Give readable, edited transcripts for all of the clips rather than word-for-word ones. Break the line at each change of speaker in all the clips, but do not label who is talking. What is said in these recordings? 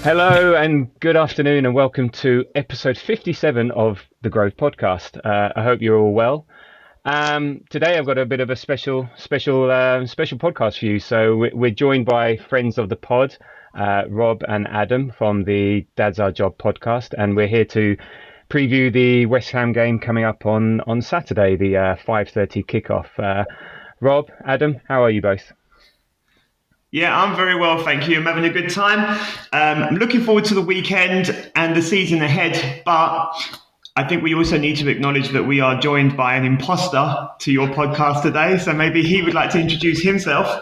Hello and good afternoon, and welcome to episode 57 of the Growth Podcast. I hope you're all well. Today I've got a bit of a special podcast for you. So we're joined by friends of the pod, Rob and Adam from the Dad's Our Job podcast, and we're here to preview the West Ham game coming up on Saturday, the 5:30 kickoff. Rob, Adam, how are you both?
Yeah, I'm very well, thank you. I'm having a good time. I'm looking forward to the weekend and the season ahead, but I think we also need to acknowledge that we are joined by an imposter to your podcast today, so maybe he would like to introduce himself.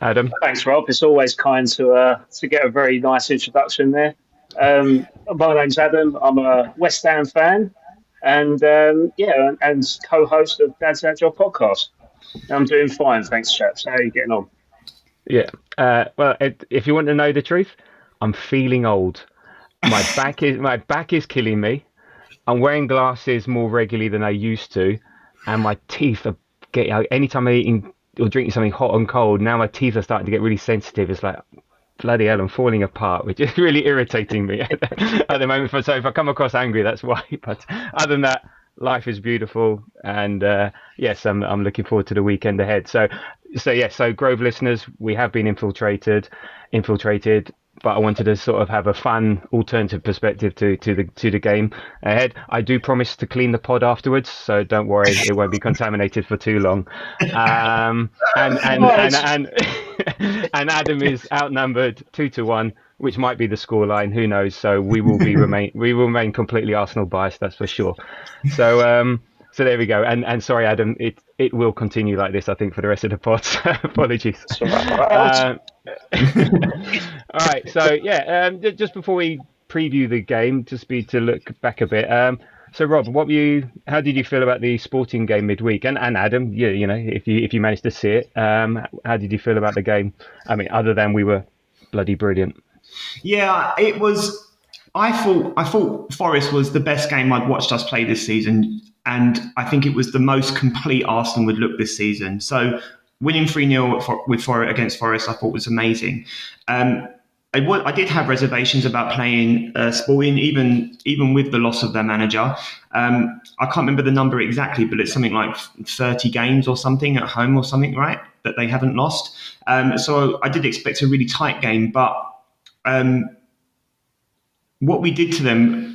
Adam?
Thanks, Rob. It's always kind to get a very nice introduction there. My name's Adam. I'm a West Ham fan, and and co-host of Dad's Our Job podcast. I'm doing fine, thanks, chaps. How are you getting on?
Yeah. Well, if you want to know the truth, I'm feeling old. My back is killing me. I'm wearing glasses more regularly than I used to, and my teeth are getting. Anytime I'm eating or drinking something hot and cold, now my teeth are starting to get really sensitive. It's like, bloody hell, I'm falling apart, which is really irritating me at the moment. So if I come across angry, that's why. But other than that, life is beautiful, and yes, I'm looking forward to the weekend ahead. So Grove listeners, we have been infiltrated, but I wanted to sort of have a fun alternative perspective to the game ahead. I do promise to clean the pod afterwards, so don't worry, it won't be contaminated for too long. And Adam is outnumbered 2-1, which might be the scoreline. Who knows? So we will remain completely Arsenal biased. That's for sure. So there we go. And sorry, Adam, it will continue like this, I think, for the rest of the pod. Apologies. All right. So yeah, just before we preview the game, to look back a bit. So Rob, how did you feel about the Sporting game midweek? And Adam, you know, if you managed to see it, how did you feel about the game? I mean, other than we were bloody brilliant.
Yeah, it was. I thought Forest was the best game I'd watched us play this season, and I think it was the most complete Arsenal would look this season. So winning 3-0 against Forest, I thought was amazing. I did have reservations about playing Sporting, even with the loss of their manager. I can't remember the number exactly, but it's something like 30 games or something at home or something, right? That they haven't lost. So I did expect a really tight game, but what we did to them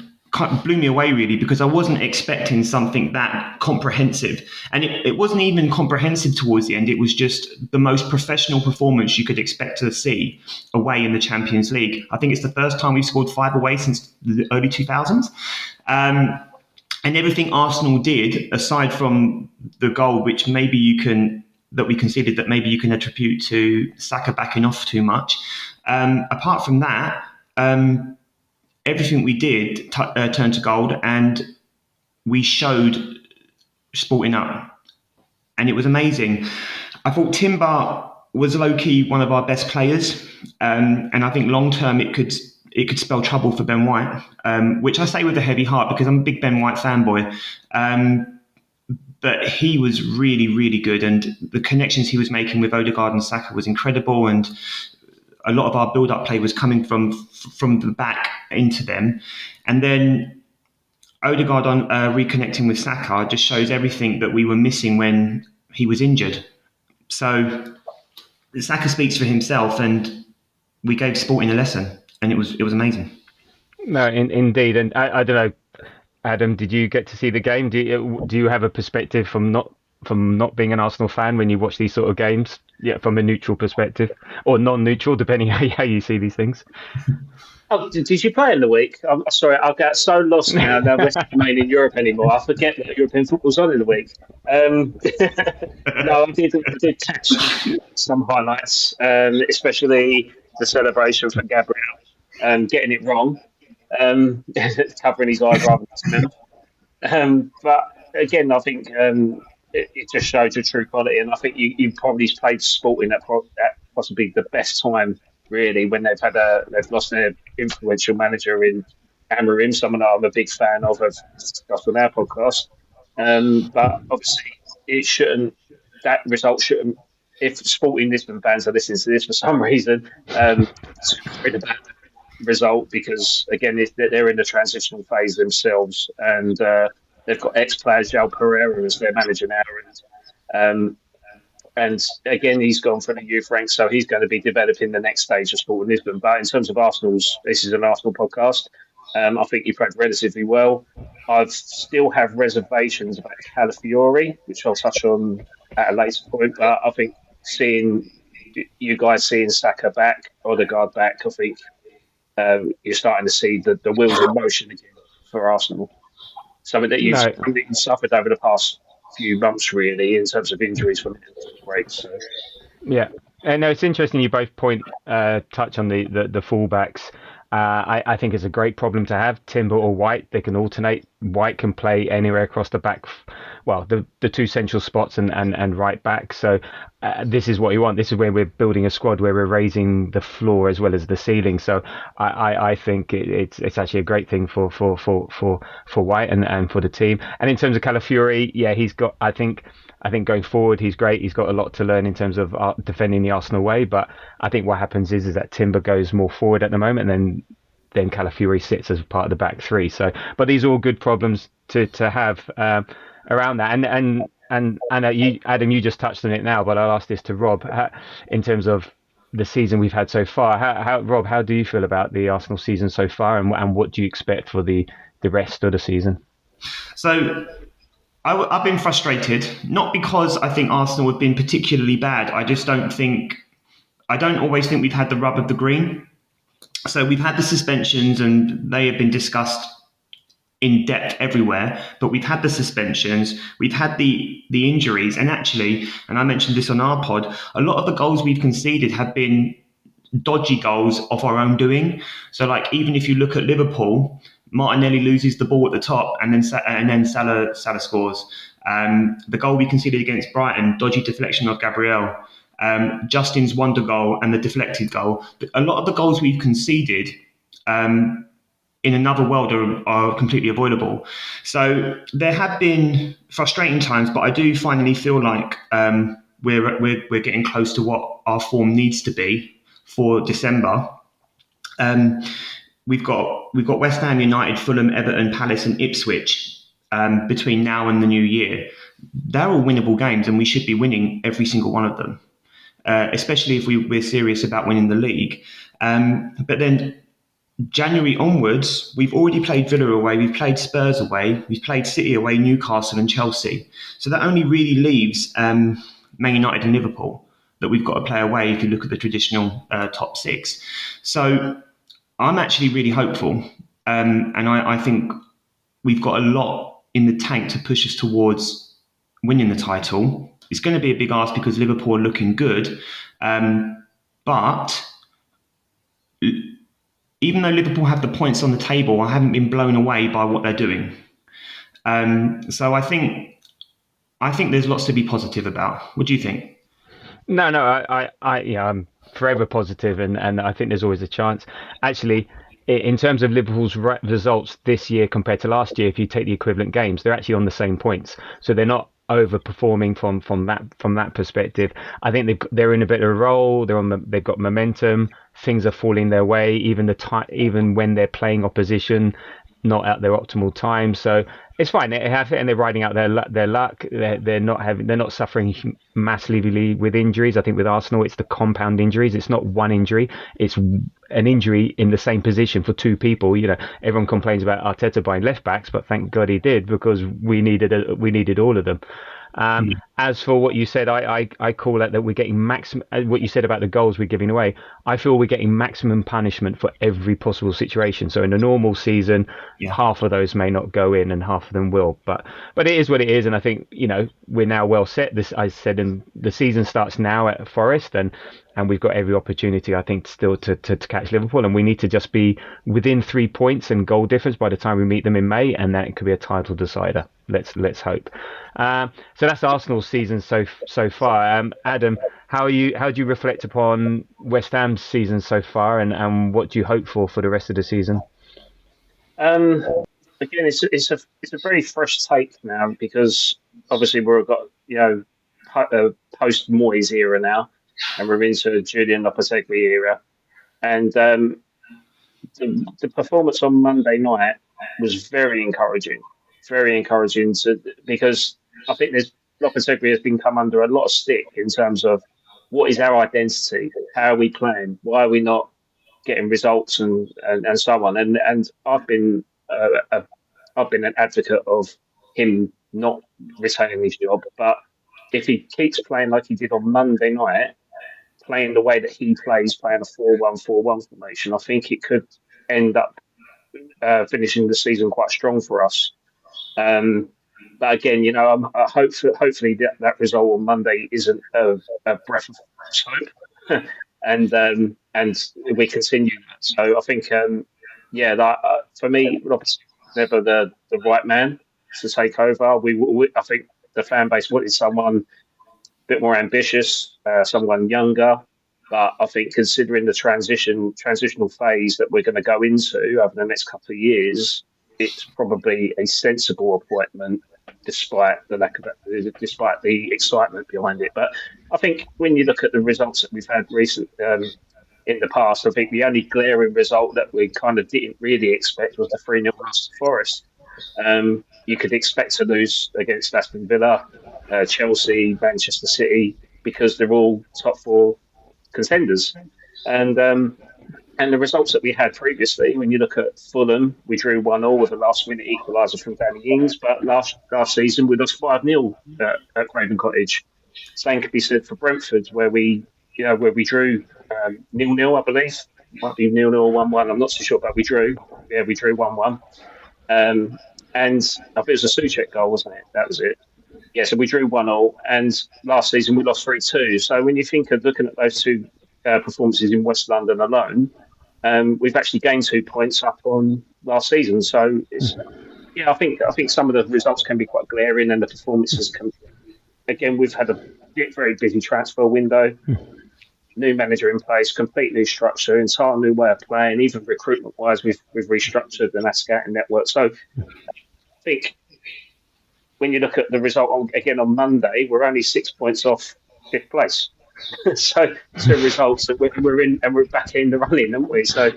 blew me away, really, because I wasn't expecting something that comprehensive. And it wasn't even comprehensive towards the end. It was just the most professional performance you could expect to see away in the Champions League. I think it's the first time we've scored 5 away since the early 2000s. And everything Arsenal did, aside from the goal, which that we conceded, that maybe you can attribute to Saka backing off too much. Apart from that, everything we did turned to gold, and we showed Sporting up, and it was amazing. I thought Timber was low-key one of our best players, and I think long-term it could spell trouble for Ben White, which I say with a heavy heart because I'm a big Ben White fanboy. But he was really, really good, and the connections he was making with Odegaard and Saka was incredible, and a lot of our build-up play was coming from the back into them. And then Odegaard on reconnecting with Saka just shows everything that we were missing when he was injured. So Saka speaks for himself, and we gave Sporting a lesson, and it was amazing.
No, indeed. And I don't know, Adam, did you get to see the game? Do you have a perspective from not being an Arsenal fan when you watch these sort of games? Yeah, from a neutral perspective or non-neutral, depending how you see these things.
Oh, did you play in the week? I'm sorry, I get so lost now that West Ham ain't in Europe anymore. I forget that European football's on in the week. No, I did catch some highlights, especially the celebration for Gabriel, getting it wrong, covering his eyes rather than his mouth. But again, I think it just shows your true quality, and I think you probably played Sporting at possibly the best time, really, when they've lost their influential manager in Amarim, someone that I'm a big fan of, as discussed on our podcast. But obviously, that result shouldn't if Sporting Lisbon fans are listening to this for some reason, it's been a bad result because again they're in the transitional phase themselves, and they've got ex-players João Pereira as their manager now, um, and again he's gone from the youth ranks, so he's going to be developing the next stage of Sporting Lisbon. But in terms of Arsenal's, this is an Arsenal podcast. I think you played relatively well. I still have reservations about Calafiori, which I'll touch on at a later point. But I think seeing you guys seeing Saka back, Odegaard back, I think you're starting to see the wheels in motion again for Arsenal. Something that you've
No,
suffered over the past few months, really, in terms of injuries from international breaks. So.
yeah. And no, it's interesting you both touch on the fullbacks. I think it's a great problem to have. Timber or White, they can alternate. White can play anywhere across the back, well, the two central spots and right back. So this is what you want. This is where we're building a squad where we're raising the floor as well as the ceiling. So I think it's actually a great thing for White and for the team. And in terms of Calafiori, yeah, he's got, I think going forward, he's great. He's got a lot to learn in terms of defending the Arsenal way. But I think what happens is that Timber goes more forward at the moment, and then Calafiori sits as part of the back three. So, but these are all good problems to have around that. And you, Adam, you just touched on it now, but I'll ask this to Rob in terms of the season we've had so far. Rob, how do you feel about the Arsenal season so far, and what do you expect for the rest of the season?
So I've been frustrated, not because I think Arsenal have been particularly bad. I don't always think we've had the rub of the green. So we've had the suspensions and they have been discussed in depth everywhere, but we've had the suspensions, we've had the injuries, and actually, and I mentioned this on our pod, a lot of the goals we've conceded have been dodgy goals of our own doing. So like, even if you look at Liverpool, Martinelli loses the ball at the top, and then Salah scores. The goal we conceded against Brighton, dodgy deflection of Gabriel. Justin's wonder goal and the deflected goal. A lot of the goals we've conceded in another world are completely avoidable. So there have been frustrating times, but I do finally feel like we're getting close to what our form needs to be for December. We've got West Ham United, Fulham, Everton, Palace, and Ipswich between now and the new year. They're all winnable games, and we should be winning every single one of them, especially if we're serious about winning the league. But then January onwards, we've already played Villa away, we've played Spurs away, we've played City away, Newcastle, and Chelsea. So that only really leaves Man United and Liverpool that we've got to play away if you look at the traditional top six. So I'm actually really hopeful, and I think we've got a lot in the tank to push us towards winning the title. It's going to be a big ask because Liverpool are looking good, but even though Liverpool have the points on the table, I haven't been blown away by what they're doing. So I think there's lots to be positive about. What do you think?
No, I'm forever positive, and I think there's always a chance. Actually, in terms of Liverpool's results this year compared to last year, if you take the equivalent games, they're actually on the same points, so they're not overperforming from that perspective. I think they're in a bit of a role. They've got momentum. Things are falling their way, even when they're playing opposition, not at their optimal time. So it's fine. They have it, and they're riding out their luck. They're not suffering massively with injuries. I think with Arsenal, it's the compound injuries. It's not one injury. It's an injury in the same position for two people. Everyone complains about Arteta buying left backs, but thank God he did, because we needed all of them. As for what you said, I call it that we're getting maximum. What you said about the goals we're giving away, I feel we're getting maximum punishment for every possible situation. So in a normal season, half of those may not go in, and half of them will. But it is what it is, and I think we're now well set. I said, and the season starts now at Forest, and we've got every opportunity, I think, still to catch Liverpool, and we need to just be within 3 points and goal difference by the time we meet them in May, and that it could be a title decider. Let's hope. So that's Arsenal's season so far. Adam, how do you reflect upon West Ham's season so far, and what do you hope for the rest of the season?
Again, it's a very fresh take now, because obviously we've got post Moyes era now, and we're into Julian Lopetegui era. And the performance on Monday night was very encouraging because I think there's Lopetegui has been come under a lot of stick in terms of what is our identity, how are we playing, why are we not getting results, and so on. And I've been an advocate of him not retaining his job, but if he keeps playing like he did on Monday night, playing the way that he plays, playing a 4-1-4-1 formation, I think it could end up finishing the season quite strong for us. But again, hopefully that result on Monday isn't a breath of hope, and we continue that. So I think, for me, Robert's never the right man to take over. I think the fan base wanted someone a bit more ambitious, someone younger. But I think considering the transitional phase that we're going to go into over the next couple of years, it's probably a sensible appointment, despite despite the excitement behind it. But I think when you look at the results that we've had in the past, I think the only glaring result that we kind of didn't really expect was the 3-0 loss to Forest. You could expect to lose against Aston Villa, Chelsea, Manchester City, because they're all top four contenders. And the results that we had previously, when you look at Fulham, we drew 1-1 with a last-minute equaliser from Danny Ings, but last season we lost 5-0 at Craven Cottage. Same could be said for Brentford, where we drew 0-0, I believe. Might be 0-0 or 1-1. I'm not so sure, but we drew. Yeah, we drew 1-1. And I think it was a Souček goal, wasn't it? That was it. Yeah, so we drew 1-0, and last season we lost 3-2. So when you think of looking at those two performances in West London alone, we've actually gained 2 points up on last season. So I think some of the results can be quite glaring, and the performances can. Again, we've had a very busy transfer window, new manager in place, complete new structure, entire new way of playing. Even recruitment wise, we've restructured the scouting network. So I think when you look at the result on Monday, we're only 6 points off fifth place. So results that we're in, and we're back in the running, aren't we? So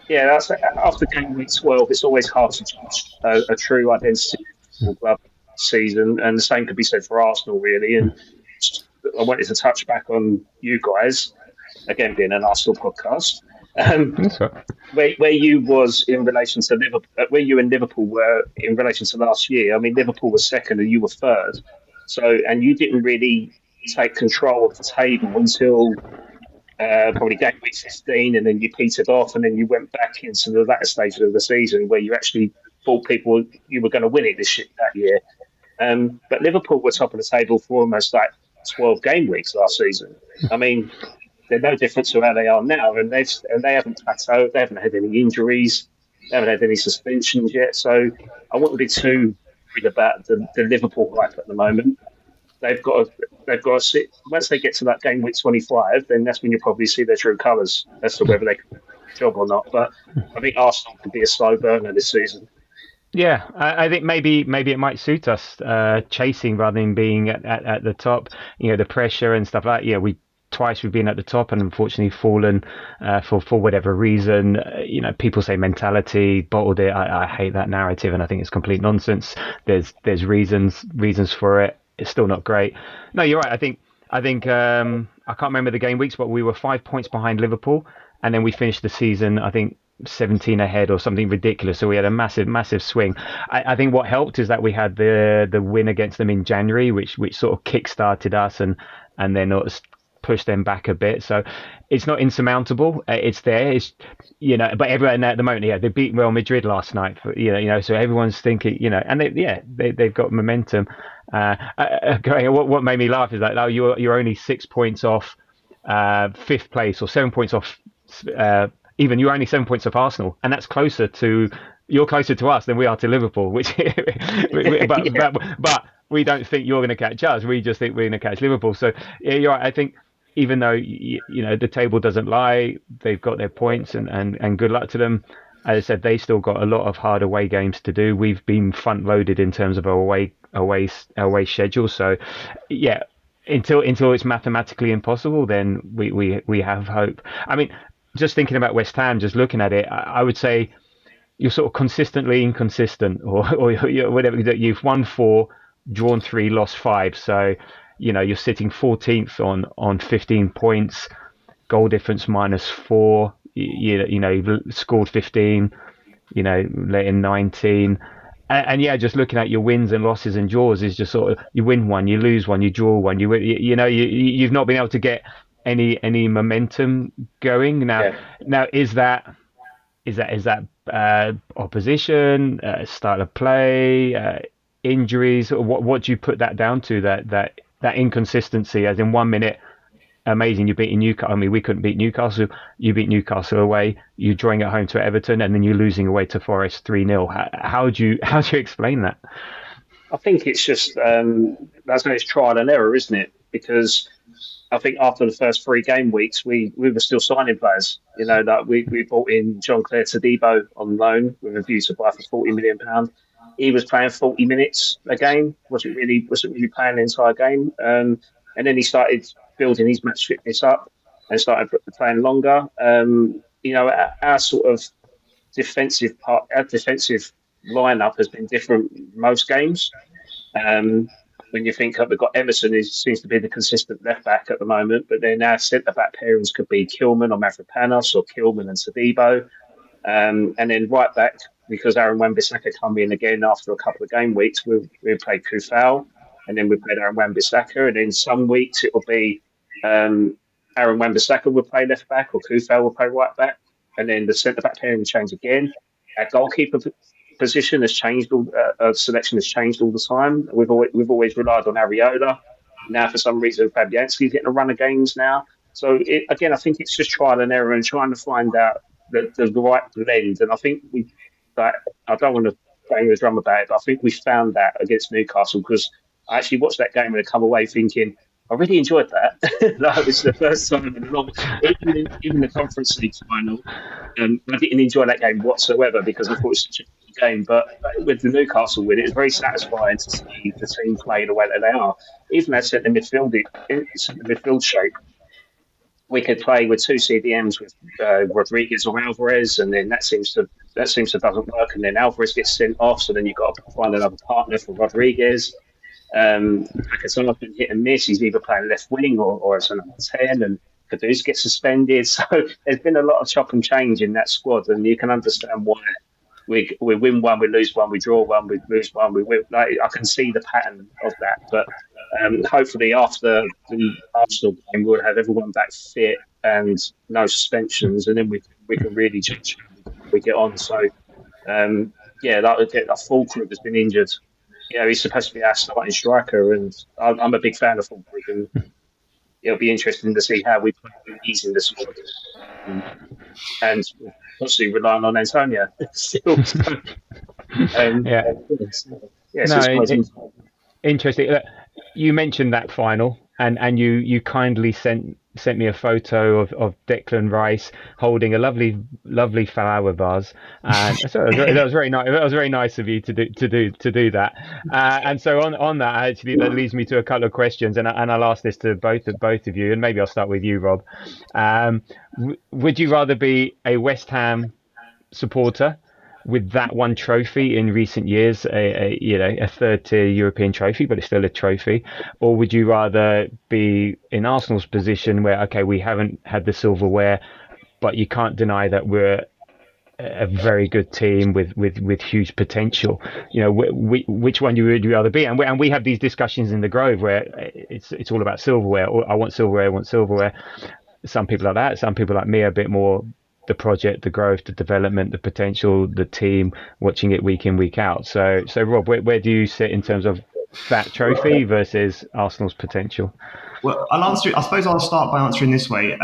yeah, that's after game week 12. It's always hard to judge a true identity of the club season, and the same could be said for Arsenal, really. And I wanted to touch back on you guys again, being an Arsenal podcast. Where you was in relation to Liverpool, where you and Liverpool were in relation to last year. I mean, Liverpool was second and you were third. So, and you didn't really take control of the table until probably game week 15, and then you petered off, and then you went back into the latter stages of the season where you actually thought people you were going to win it that year. But Liverpool were top of the table for almost like 12 game weeks last season. I mean, they're no different to how they are now, and they haven't plateaued. They haven't had any injuries. They haven't had any suspensions yet. So I wouldn't be too worried about the Liverpool hype at the moment. They've got to sit. Once they get to that game week 25, then that's when you'll probably see their true colours as to whether they can do the job or not. But I think Arsenal could be a slow burner this season.
Yeah, I think maybe it might suit us chasing rather than being at the top. You know, the pressure and stuff like that. Yeah, twice we've been at the top and unfortunately fallen for whatever reason. You know, people say mentality, bottled it. I hate that narrative, and I think it's complete nonsense. There's reasons for it. It's still not great. No, you're right. I think I can't remember the game weeks, but we were 5 points behind Liverpool, and then we finished the season, I think, 17 ahead or something ridiculous. So we had a massive swing. I think what helped is that we had the win against them in January, which sort of kick-started us and then push them back a bit. So it's not insurmountable. It's there. It's, but everyone at the moment, they beat Real Madrid last night. So everyone's thinking, and they've got momentum. What made me laugh is that you're only 6 points off fifth place, or 7 points off. Even you're only 7 points off Arsenal, and that's you're closer to us than we are to Liverpool. But we don't think you're going to catch us. We just think we're going to catch Liverpool. So yeah, you're right. I think even though the table doesn't lie, they've got their points, and good luck to them. As I said, they still got a lot of hard away games to do. We've been front loaded in terms of our away schedule. So yeah, until it's mathematically impossible, then we have hope. I mean, just thinking about West Ham, just looking at it, I would say you're sort of consistently inconsistent, or whatever. That you've won four, drawn three, lost five. So, you're sitting 14th on 15 points, goal difference -4. You've scored 15. Let in 19. And yeah, just looking at your wins and losses and draws is just sort of you win one, you lose one, you draw one, you've not been able to get any momentum going now.
Yeah.
Now is that opposition, style of play, injuries? What do you put that down to? That inconsistency, as in 1 minute amazing, you're beating Newcastle. I mean, we couldn't beat Newcastle. You beat Newcastle away. You're drawing at home to Everton, and then you're losing away to Forest 3-0. How do you explain that?
I think it's just that's it's trial and error, isn't it? Because I think after the first 3 game weeks, we were still signing players. That we brought in John Clare Tadibo on loan with a view to buy for £40 million. He was playing 40 minutes a game. Wasn't really playing the entire game. And then he started building his match fitness up and started playing longer. Our sort of our defensive lineup has been different most games. Um, when you think we've got Emerson, who seems to be the consistent left back at the moment, but then our centre back pairings could be Kilman or Mavropanos or Kilman and Sadibo. And then right back, because Aaron Wan-Bissaka come in again after a couple of game weeks, we played Kufal, and then we played Aaron Wan-Bissaka, and then some weeks it will be Aaron Wan-Bissaka will play left back or Kufal will play right back, and then the centre back pairing will change again. Our goalkeeper position has changed. Selection has changed all the time. We've always relied on Areola. Now, for some reason, Fabianski's getting a run of games now. So again, I think it's just trial and error and trying to find out the right blend. And I think like, I don't want to bang the drum about it, but I think we found that against Newcastle, because I actually watched that game and I come away thinking, I really enjoyed that. That was the first time in a long, even the Conference League final. I didn't enjoy that game whatsoever because I thought it was such a good game. But with the Newcastle win, it was very satisfying to see the team play the way that they are. Even that centre midfield shape, we could play with two CDMs with Rodriguez or Alvarez, and then that seems to doesn't work, and then Alvarez gets sent off, so then you've got to find another partner for Rodriguez. Pakistan been hit and miss. He's either playing left wing or as a number 10, and Kudus gets suspended. So there's been a lot of chop and change in that squad, and you can understand why we win one, we lose one, we draw one, we lose one, we win. Like, I can see the pattern of that, but hopefully after the Arsenal game, we'll have everyone back fit and no suspensions, and then we can really judge how we get on. So yeah, that Fulkrug has been injured. He's supposed to be our starting striker, and I'm a big fan of Fulkrug, and it'll be interesting to see how we play when he's in the squad. And obviously relying on Antonio still. So,
Yeah.
so
No,
it's quite
interesting. You mentioned that final, and you kindly sent me a photo of Declan Rice holding a lovely flower vase, and so that was very nice. That was very nice of you to do that. And so on that, actually, that leads me to a couple of questions, and I'll ask this to both of you, and maybe I'll start with you, Rob. Would you rather be a West Ham supporter with that one trophy in recent years, a third tier European trophy, but it's still a trophy, or would you rather be in Arsenal's position where, okay, we haven't had the silverware, but you can't deny that we're a very good team with huge potential? Which one you would rather be? And we have these discussions in the Grove where it's all about silverware. Or I want silverware. I want silverware. Some people like that. Some people like me are a bit more the project, the growth, the development, the potential, the team, watching it week in, week out. So Rob, where do you sit in terms of that trophy versus Arsenal's potential?
Well, I'll answer it. I suppose I'll start by answering this way.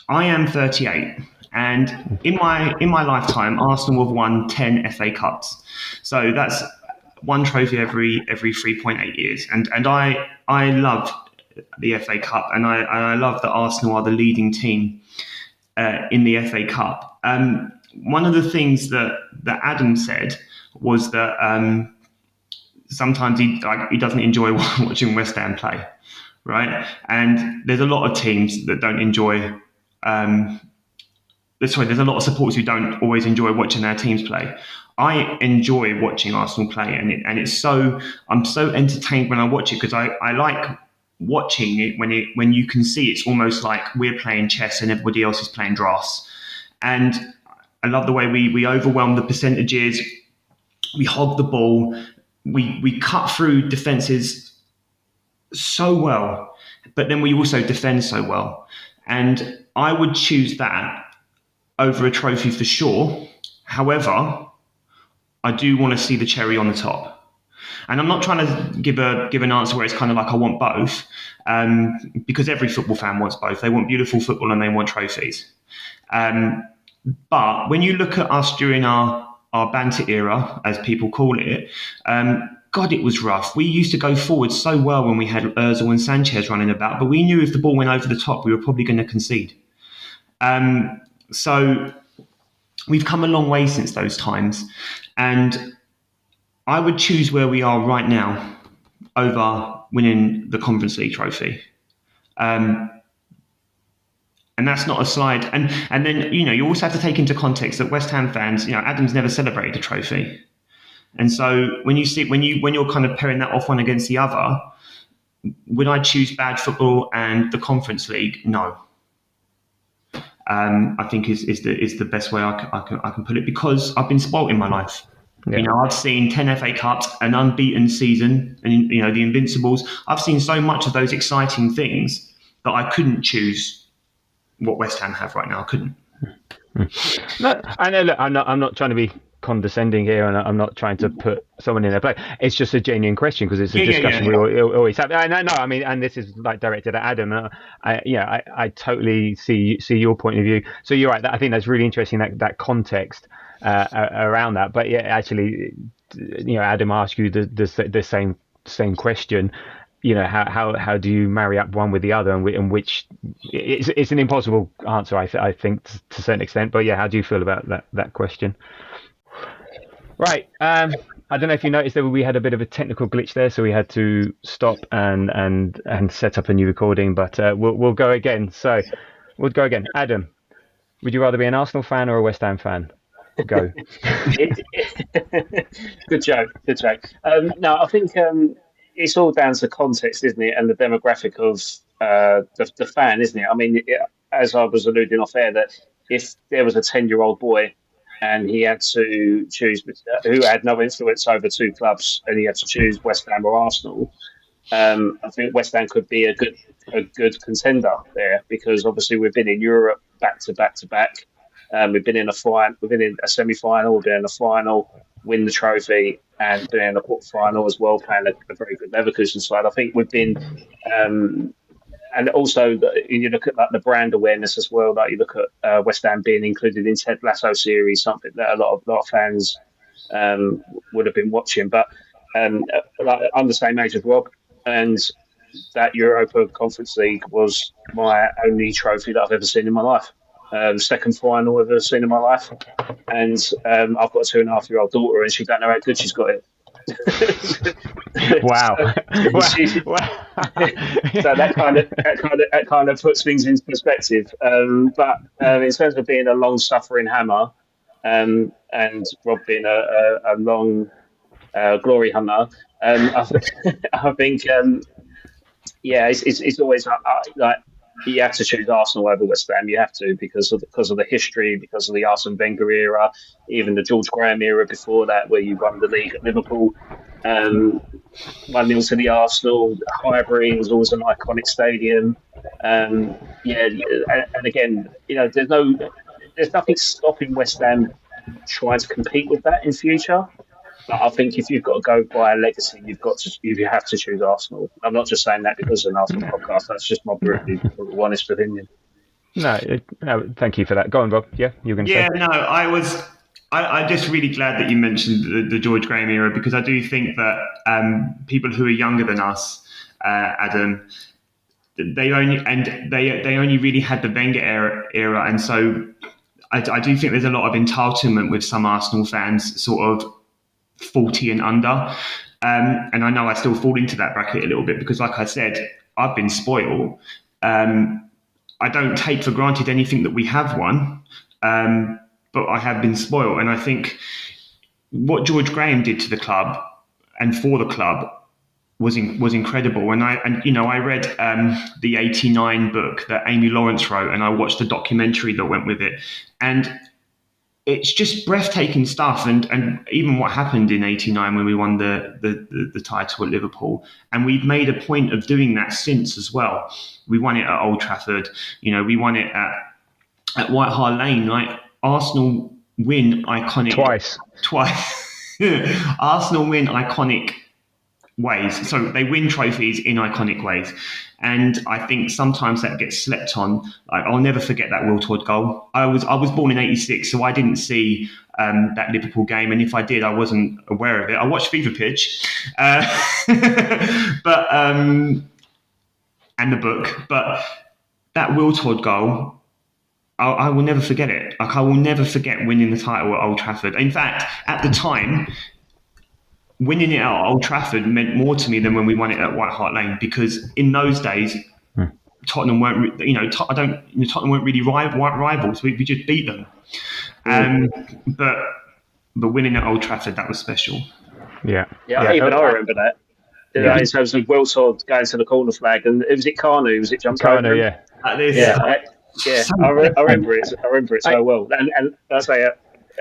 I am 38, and in my lifetime, Arsenal have won 10 FA Cups. So that's one trophy every 3.8 years, and I love the FA Cup, and I love that Arsenal are the leading team in the FA Cup. One of the things that Adam said was that sometimes he doesn't enjoy watching West Ham play, right? And there's a lot of teams that don't enjoy. There's a lot of supporters who don't always enjoy watching their teams play. I enjoy watching Arsenal play, I'm so entertained when I watch it, because I like watching it when you can see it's almost like we're playing chess and everybody else is playing drafts. And I love the way we overwhelm the percentages, we hog the ball, we cut through defenses so well, but then we also defend so well. And I would choose that over a trophy for sure. However, I do want to see the cherry on the top. And I'm not trying to give an answer where it's kind of like I want both, because every football fan wants both. They want beautiful football and they want trophies. But when you look at us during our banter era, as people call it, God, it was rough. We used to go forward so well when we had Ozil and Sanchez running about, but we knew if the ball went over the top, we were probably going to concede. So we've come a long way since those times. And I would choose where we are right now over winning the Conference League trophy. And that's not a slide. And then, you also have to take into context that West Ham fans, Adam's never celebrated a trophy. And so when you're kind of pairing that off one against the other, would I choose bad football and the Conference League? No. I think is the best way I can put it, because I've been spoilt in my life. Yeah. I've seen 10 FA Cups, an unbeaten season, and the Invincibles. I've seen so much of those exciting things that I couldn't choose what West Ham have right now. I couldn't.
No, I know. Look, I'm not trying to be condescending here, and I'm not trying to put someone in their place. It's just a genuine question, because it's a discussion we always have. No, I mean, and this is like directed at Adam. I totally see your point of view. So you're right. I think that's really interesting, that context around that. But yeah, actually, Adam asked you the same question. How do you marry up one with the other, and which it's an impossible answer, I think, to a certain extent. But yeah, how do you feel about that question? Right. I don't know if you noticed that we had a bit of a technical glitch there, so we had to stop and set up a new recording. But we'll go again. So we'll go again. Adam, would you rather be an Arsenal fan or a West Ham fan? Go.
Good joke. No, I think it's all down to context, isn't it, and the demographic of the fan, isn't it? I mean, as I was alluding off air, that if there was a 10-year-old boy and he had to choose, who had no influence over two clubs, and he had to choose West Ham or Arsenal, I think West Ham could be a good contender there, because obviously we've been in Europe back to back to back. We've been in a semi-final, we've been in a final, win the trophy, and been in a quarter-final as well, playing a very good Leverkusen side. I think we've been, and also you look at like the brand awareness as well. Like you look at West Ham being included in Ted Lasso series, something that a lot of fans would have been watching. But I'm the same age as Rob, and that Europa Conference League was my only trophy that I've ever seen in my life. Second final I've ever seen in my life, and I've got a 2.5-year-old daughter, and she don't know how good she's got it.
Wow!
So that kind of puts things into perspective. But in terms of being a long-suffering hammer, and Rob being a long glory hunter, I think it's always like. You have to choose Arsenal over West Ham. You have to, because of the history, because of the Arsene Wenger era, even the George Graham era before that, where you won the league at Liverpool, 1-0 to the Arsenal. Highbury was always an iconic stadium. And again, there's nothing stopping West Ham trying to compete with that in future. But I think if you've got to go by a legacy, you have to choose Arsenal. I'm not just saying that because it's an Arsenal podcast. That's just my brutally honest opinion.
No, thank you for that. Go on, Rob. Yeah, you were going to say.
Yeah, no, I'm just really glad that you mentioned the George Graham era, because I do think that people who are younger than us, Adam, they only really had the Wenger era, and so I do think there's a lot of entitlement with some Arsenal fans, sort of 40 and under. And I know I still fall into that bracket a little bit, because like I said, I've been spoiled. I don't take for granted anything that we have won, but I have been spoiled. And I think what George Graham did to the club and for the club was incredible. And I read the '89 book that Amy Lawrence wrote, and I watched the documentary that went with it, and it's just breathtaking stuff. And even what happened in '89 when we won the title at Liverpool, and we've made a point of doing that since as well. We won it at Old Trafford, we won it at White Hart Lane. Like, Arsenal win iconic twice. Arsenal win iconic ways. So they win trophies in iconic ways. And I think sometimes that gets slept on. Like, I'll never forget that Will Todd goal. I was born in '86, so I didn't see that Liverpool game. And if I did, I wasn't aware of it. I watched Fever Pitch, but and the book. But that Will Todd goal, I will never forget it. Like, I will never forget winning the title at Old Trafford. In fact, at the time, winning it at Old Trafford meant more to me than when we won it at White Hart Lane, because in those days, Tottenham weren't, Tottenham weren't really rivals. We just beat them. But winning at Old Trafford, that was special.
Yeah. Even I remember that. In terms of Will Todd going to the corner flag, and was it Carnu? Was it jumped over?
Yeah.
I remember it. I remember it so well. And I say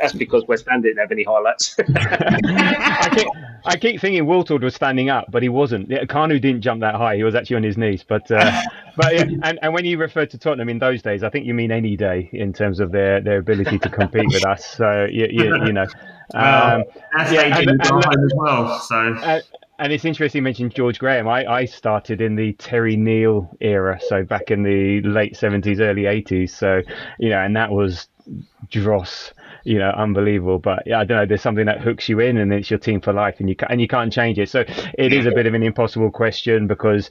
that's because West Ham didn't have any highlights.
I keep thinking Wiltord was standing up, but he wasn't. Carnu didn't jump that high. He was actually on his knees. But yeah, and when you referred to Tottenham in those days, I think you mean any day in terms of their ability to compete with us. So you know.
As well. So.
And it's interesting you mentioned George Graham. I started in the Terry Neal era, so back in the late 70s, early 80s. So, and that was dross, unbelievable. But yeah, I don't know, there's something that hooks you in, and it's your team for life, and you can't change it. So it is a bit of an impossible question, because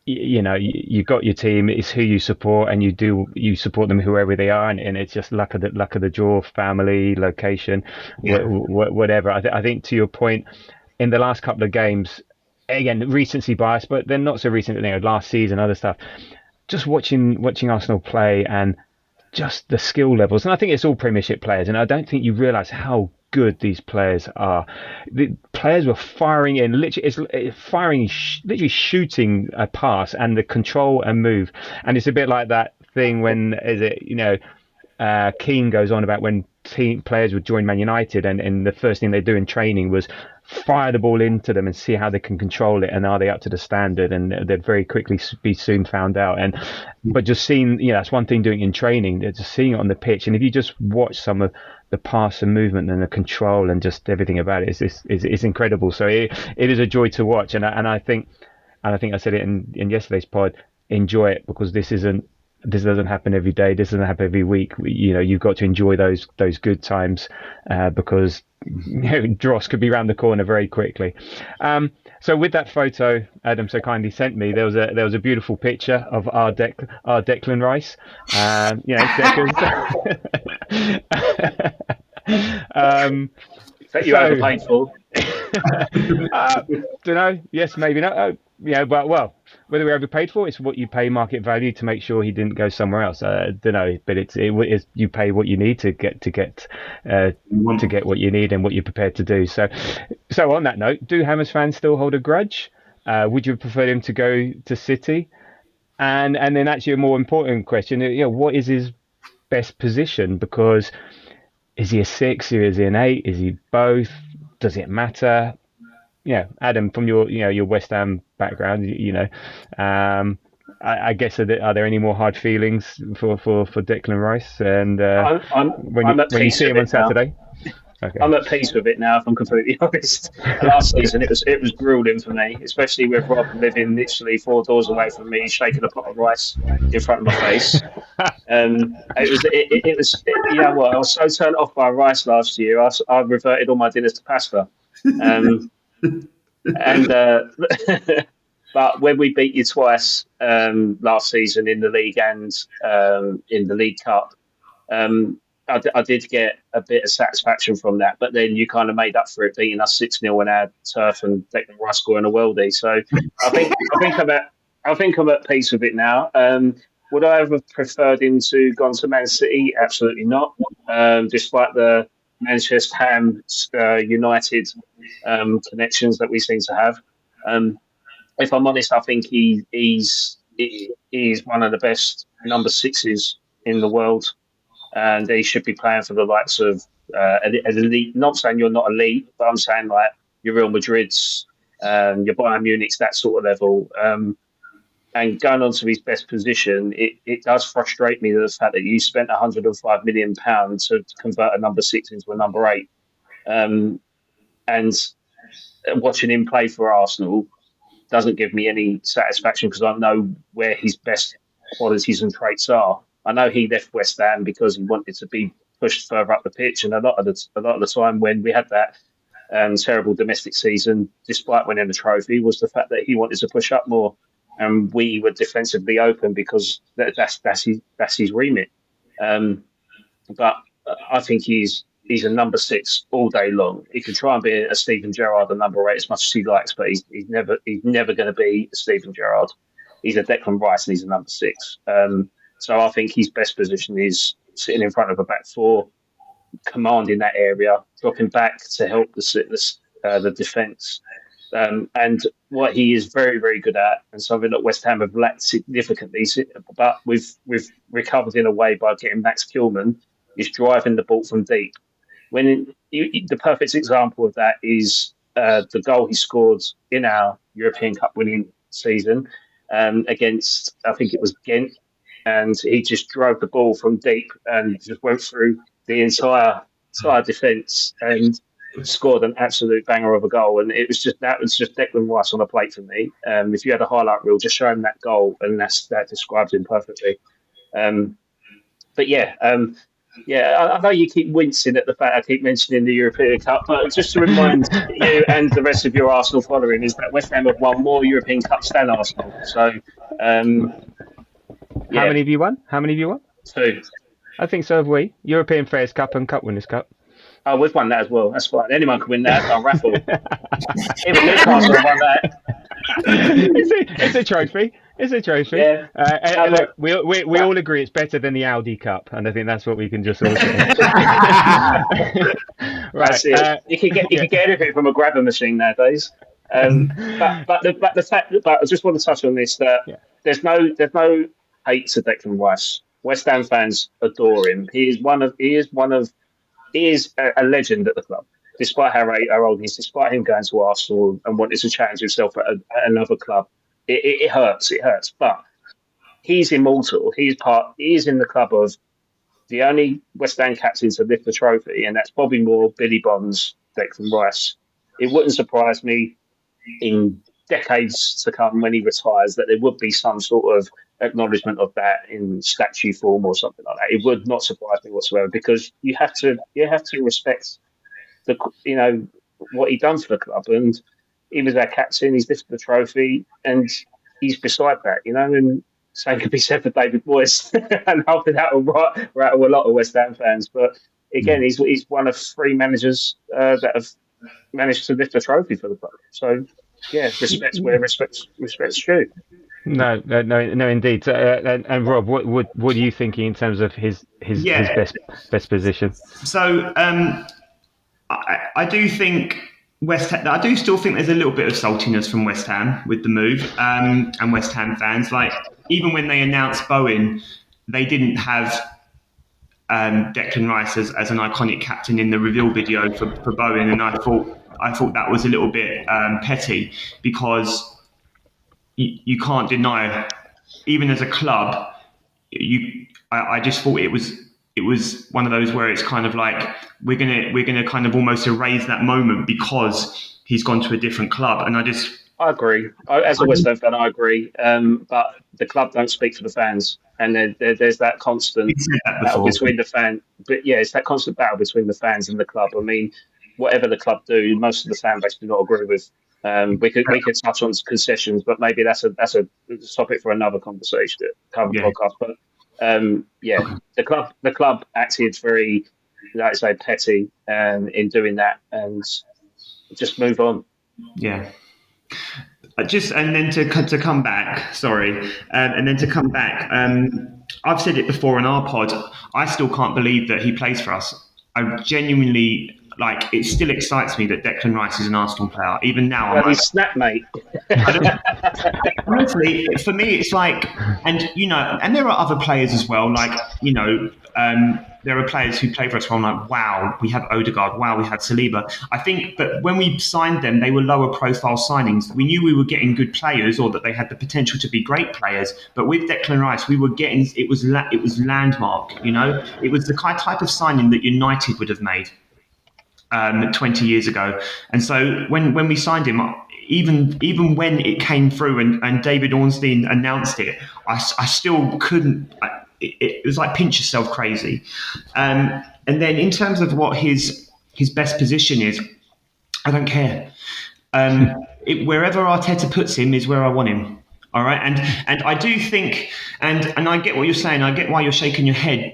you've got your team, it's who you support, and you support them whoever they are, and it's just luck of the draw, family, location, whatever. I think to your point, in the last couple of games, again, recency bias, but they're not so recent, last season, other stuff, just watching Arsenal play and just the skill levels. And I think it's all Premiership players, and I don't think you realise how good these players are. The players were firing in, literally shooting a pass, and the control and move. And it's a bit like that thing when, Keane goes on about when team players would join Man United, and the first thing they do in training was fire the ball into them and see how they can control it, and are they up to the standard, and they'd very quickly be soon found out. But just seeing, that's one thing doing it in training, just seeing it on the pitch, and if you just watch some of the pass and movement and the control and just everything about it, it's incredible. So it is a joy to watch, and I think I said it in yesterday's pod, enjoy it, because this doesn't happen every day. This doesn't happen every week. You've got to enjoy those good times, because dross could be around the corner very quickly. So with that photo Adam so kindly sent me, there was a beautiful picture of our Declan Rice.
That you overpaid for.
Don't know. Yes, maybe not. But whether we overpaid for it's what you pay market value to make sure he didn't go somewhere else. Don't know, but it's you pay what you need to get what you need and what you're prepared to do. So on that note, do Hammers fans still hold a grudge? Would you prefer him to go to City? And then actually a more important question, what is his best position? Because is he a 6 or is he an 8? Is he both? Does it matter? Adam, from your West Ham background, I guess are there any more hard feelings for Declan Rice? And when you see him on Saturday, okay.
I'm at peace with it now, if I'm completely honest. Last season it was grueling for me, especially with Rob living literally 4 doors away from me, shaking a pot of rice in front of my face. I was so turned off by rice last year. I reverted all my dinners to pasta. But when we beat you twice last season in the league and in the League Cup, I did get a bit of satisfaction from that. But then you kind of made up for it, beating us 6-0 on our turf and Declan Rice scoring a worldie. So I think I think I'm at peace with it now. Would I have preferred him to gone to Man City? Absolutely not. Despite the Manchester Ham United connections that we seem to have. Um, if I'm honest, I think he's one of the best number sixes in the world, and he should be playing for the likes of elite. Not saying you're not elite, but I'm saying like your Real Madrids, your Bayern Munich's, that sort of level. And going on to his best position, it does frustrate me the fact that you spent £105 million to convert a number six into a number eight. And watching him play for Arsenal doesn't give me any satisfaction because I know where his best qualities and traits are. I know he left West Ham because he wanted to be pushed further up the pitch, and a lot of the time when we had that terrible domestic season, despite winning the trophy, was the fact that he wanted to push up more, and we were defensively open because that's his remit. Um, but I think he's a number six all day long. He could try and be a Stephen Gerrard, a number eight, as much as he likes, but he's never going to be a Stephen Gerrard. He's a Declan Rice, and he's a number six. So I think his best position is sitting in front of a back four, commanding that area, dropping back to help the defence. And what he is very, very good at, and something that West Ham have lacked significantly, but we've recovered in a way by getting Max Kilman, is driving the ball from deep. The perfect example of that is the goal he scored in our European Cup winning season against, I think it was Ghent, and he just drove the ball from deep and just went through the entire defence and scored an absolute banger of a goal. And that was just Declan Rice on a plate for me. If you had a highlight reel, just show him that goal, and that describes him perfectly. But I know you keep wincing at the fact I keep mentioning the European Cup, but just to remind you and the rest of your Arsenal following is that West Ham have won more European Cups than Arsenal. So,
How many have you won?
two.
I think so have we. European Fairs Cup and Cup Winners' Cup.
Oh, we've won that as well. That's fine. Anyone can win that. It's a raffle. Even Newcastle won that.
It's a trophy. It's a trophy.
Yeah.
Look, we all agree it's better than the Audi Cup, and I think that's what we can just all say. Right.
That's it. You can get anything from a grabber machine nowadays. But I just want to touch on this that there's no hate to Declan Rice. West Ham fans adore him. He is a legend at the club, despite how old he is, despite him going to Arsenal and wanting to challenge himself at another club. It hurts. It hurts. But he's immortal. He is in the club of the only West Ham captain to lift the trophy, and that's Bobby Moore, Billy Bonds, Declan Rice. It wouldn't surprise me in decades to come when he retires that there would be some sort of acknowledgement of that in statue form or something like that. It would not surprise me whatsoever because you have to respect what he done for the club, and he was our captain. He's lifted the trophy, and he's beside that, and same could be said for David Moyes, and I think that will rattle a lot of West Ham fans. But again, he's one of three managers that have managed to lift a trophy for the club. So yeah, respect's where respect's due.
No, indeed. And Rob, what are you thinking in terms of his best position?
So I do think I do still think there's a little bit of saltiness from West Ham with the move, and West Ham fans. Like even when they announced Bowen, they didn't have Declan Rice as an iconic captain in the reveal video for Bowen, and I thought that was a little bit petty because you can't deny, even as a club, I just thought it was one of those where it's kind of like we're gonna kind of almost erase that moment because he's gone to a different club, and
I agree. As a West Ham fan, I agree. But the club don't speak for the fans, and there's that constant battle between the fan. But yeah, it's that constant battle between the fans and the club. I mean, whatever the club do, most of the fan base do not agree with. We could touch on concessions, but maybe that's a topic for another conversation, podcast. But the club acted very, like I say, petty in doing that, and just move on.
Yeah. just and then to come back, sorry, and then to come back. I've said it before in our pod. I still can't believe that he plays for us. I genuinely like. It still excites me that Declan Rice is an Arsenal player. Even now, I'm
Bloody
over.
snap, mate.
I don't, honestly, for me, it's like, and and there are other players as well. Like, there are players who play for us where I'm like, wow, we have Odegaard, wow, we have Saliba. I think, but when we signed them, they were lower profile signings. We knew we were getting good players, or that they had the potential to be great players. But with Declan Rice, we were getting it was landmark. It was the type of signing that United would have made 20 years ago. And so when we signed him, even when it came through and David Ornstein announced it, I still couldn't. It was like pinch yourself crazy. And then in terms of what his best position is, I don't care. Wherever Arteta puts him is where I want him. All right, and I do think, and I get what you're saying. I get why you're shaking your head,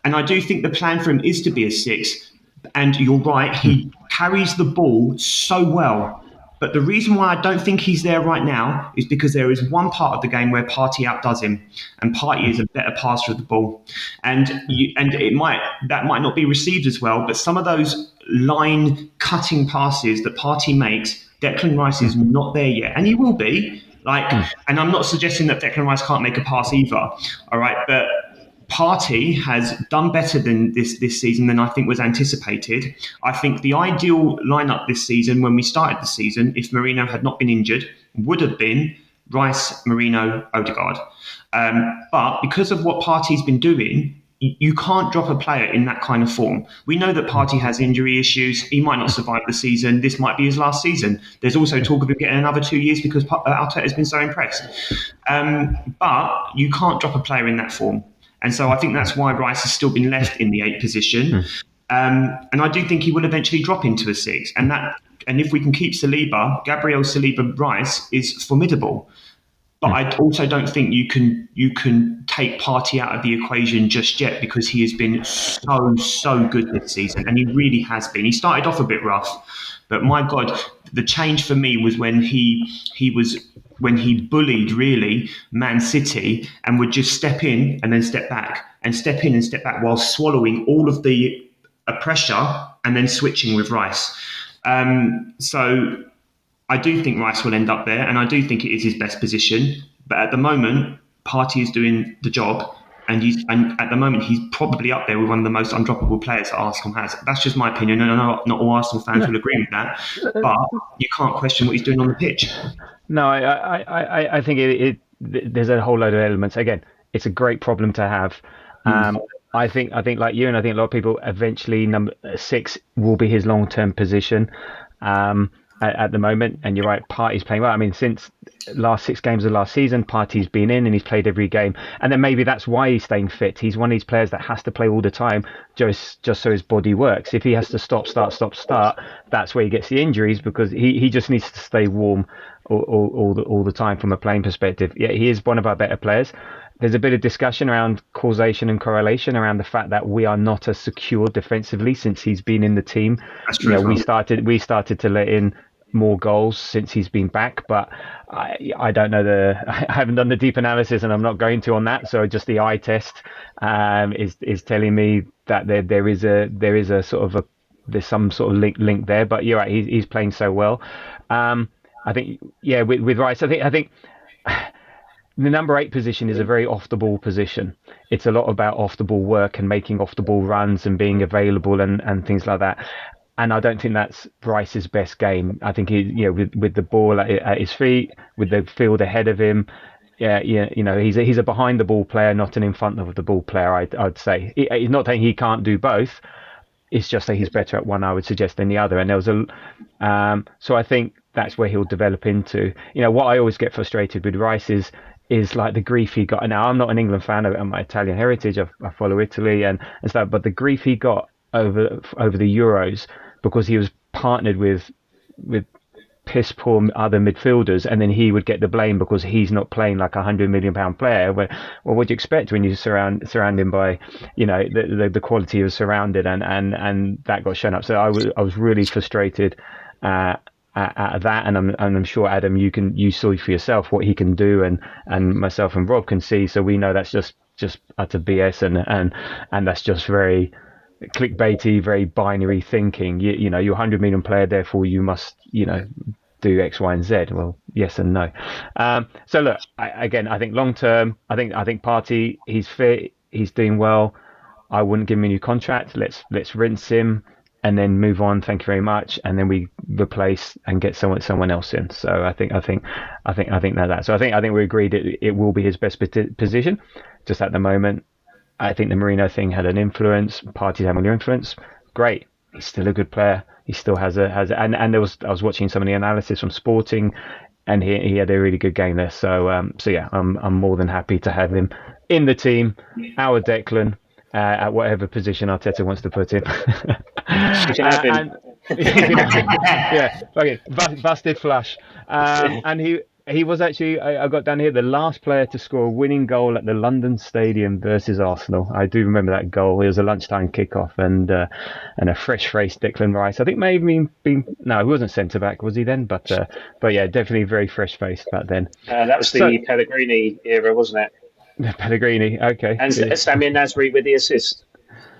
and I do think the plan for him is to be a six. And you're right, he carries the ball so well. But the reason why I don't think he's there right now is because there is one part of the game where Partey outdoes him, and Partey is a better passer of the ball. And that might not be received as well, but some of those line cutting passes that Partey makes, Declan Rice is not there yet, and he will be. And I'm not suggesting that Declan Rice can't make a pass either. All right, but Partey has done better than this season than I think was anticipated. I think the ideal lineup this season, when we started the season, if Mourinho had not been injured, would have been Rice, Mourinho, Odegaard. But because of what Partey's been doing, you can't drop a player in that kind of form. We know that Partey has injury issues. He might not survive the season. This might be his last season. There's also talk of him getting another 2 years because Arteta has been so impressed. But you can't drop a player in that form. And so I think that's why Rice has still been left in the 8 position. And I do think he will eventually drop into a 6. And if we can keep Saliba, Gabriel Saliba Rice is formidable. But I also don't think you can take Partey out of the equation just yet, because he has been so good this season, and he really has been. He started off a bit rough, but my God, the change for me was when he bullied really Man City and would just step in and then step back and step in and step back while swallowing all of the pressure and then switching with Rice. So I do think Rice will end up there, and I do think it is his best position. But at the moment, Partey is doing the job, and at the moment he's probably up there with one of the most undroppable players that Arsenal has. That's just my opinion, and I know not all Arsenal fans will agree with that. But you can't question what he's doing on the pitch.
No, I think there's a whole load of elements. Again, it's a great problem to have. I think like you, and I think a lot of people, eventually number 6 will be his long-term position. At the moment, and you're right, Partey's playing well. I mean, since last 6 games of last season, Partey's been in and he's played every game, and then maybe that's why he's staying fit. He's one of these players that has to play all the time, just so his body works. If he has to stop, that's where he gets the injuries, because he just needs to stay warm all the time from a playing perspective. Yeah, he is one of our better players. There's a bit of discussion around causation and correlation around the fact that we are not as secure defensively since he's been in the team.
That's true.
We started to let in more goals since he's been back, but I don't know I haven't done the deep analysis, and I'm not going to on that. So just the eye test is telling me that there is a sort of there's some sort of link there. But you're right, he's playing so well. I think with Rice, I think the number 8 position is a very off the ball position. It's a lot about off the ball work and making off the ball runs and being available and things like that. And I don't think that's Rice's best game. I think with the ball at his feet, with the field ahead of him, he's a behind the ball player, not an in front of the ball player. I'd say he's not saying he can't do both. It's just that he's better at one, I would suggest, than the other. And there was so I think that's where he'll develop into. What I always get frustrated with Rice is like the grief he got. Now, I'm not an England fan of my Italian heritage. I follow Italy and stuff, but the grief he got over the Euros, because he was partnered with piss poor other midfielders, and then he would get the blame because he's not playing like £100 million player. Well, what do you expect when you surround him by, the quality he was surrounded, and that got shown up. So I was really frustrated out of that, and I'm sure Adam, you saw for yourself what he can do, and myself and Rob can see, so we know that's just utter BS, and that's just very clickbaity, very binary thinking. You know, you're a 100 million player, therefore you must, do X, Y, and Z. Well, yes and no. So look, I think long term, I think Partey, he's fit, he's doing well. I wouldn't give him a new contract. Let's rinse him and then move on. Thank you very much, and then we replace and get someone else in. So I think that. So I think we agreed it will be his best position. Just at the moment, I think the Marino thing had an influence. Partey's having an influence. Great. He's still a good player. He still has and I was watching some of the analysis from Sporting, and he had a really good game there. So yeah, I'm more than happy to have him in the team. Our Declan, at whatever position Arteta wants to put him.
You can have him.
Yeah, okay, busted flush. And he was actually, I got down here, the last player to score a winning goal at the London Stadium versus Arsenal. I do remember that goal. It was a lunchtime kickoff, and a fresh-faced Declan Rice. I think maybe no, he wasn't centre back, was he then? But yeah, definitely very fresh-faced back then.
That was the Pellegrini era, wasn't it?
Pellegrini, okay.
And Samir Nasri with the assist.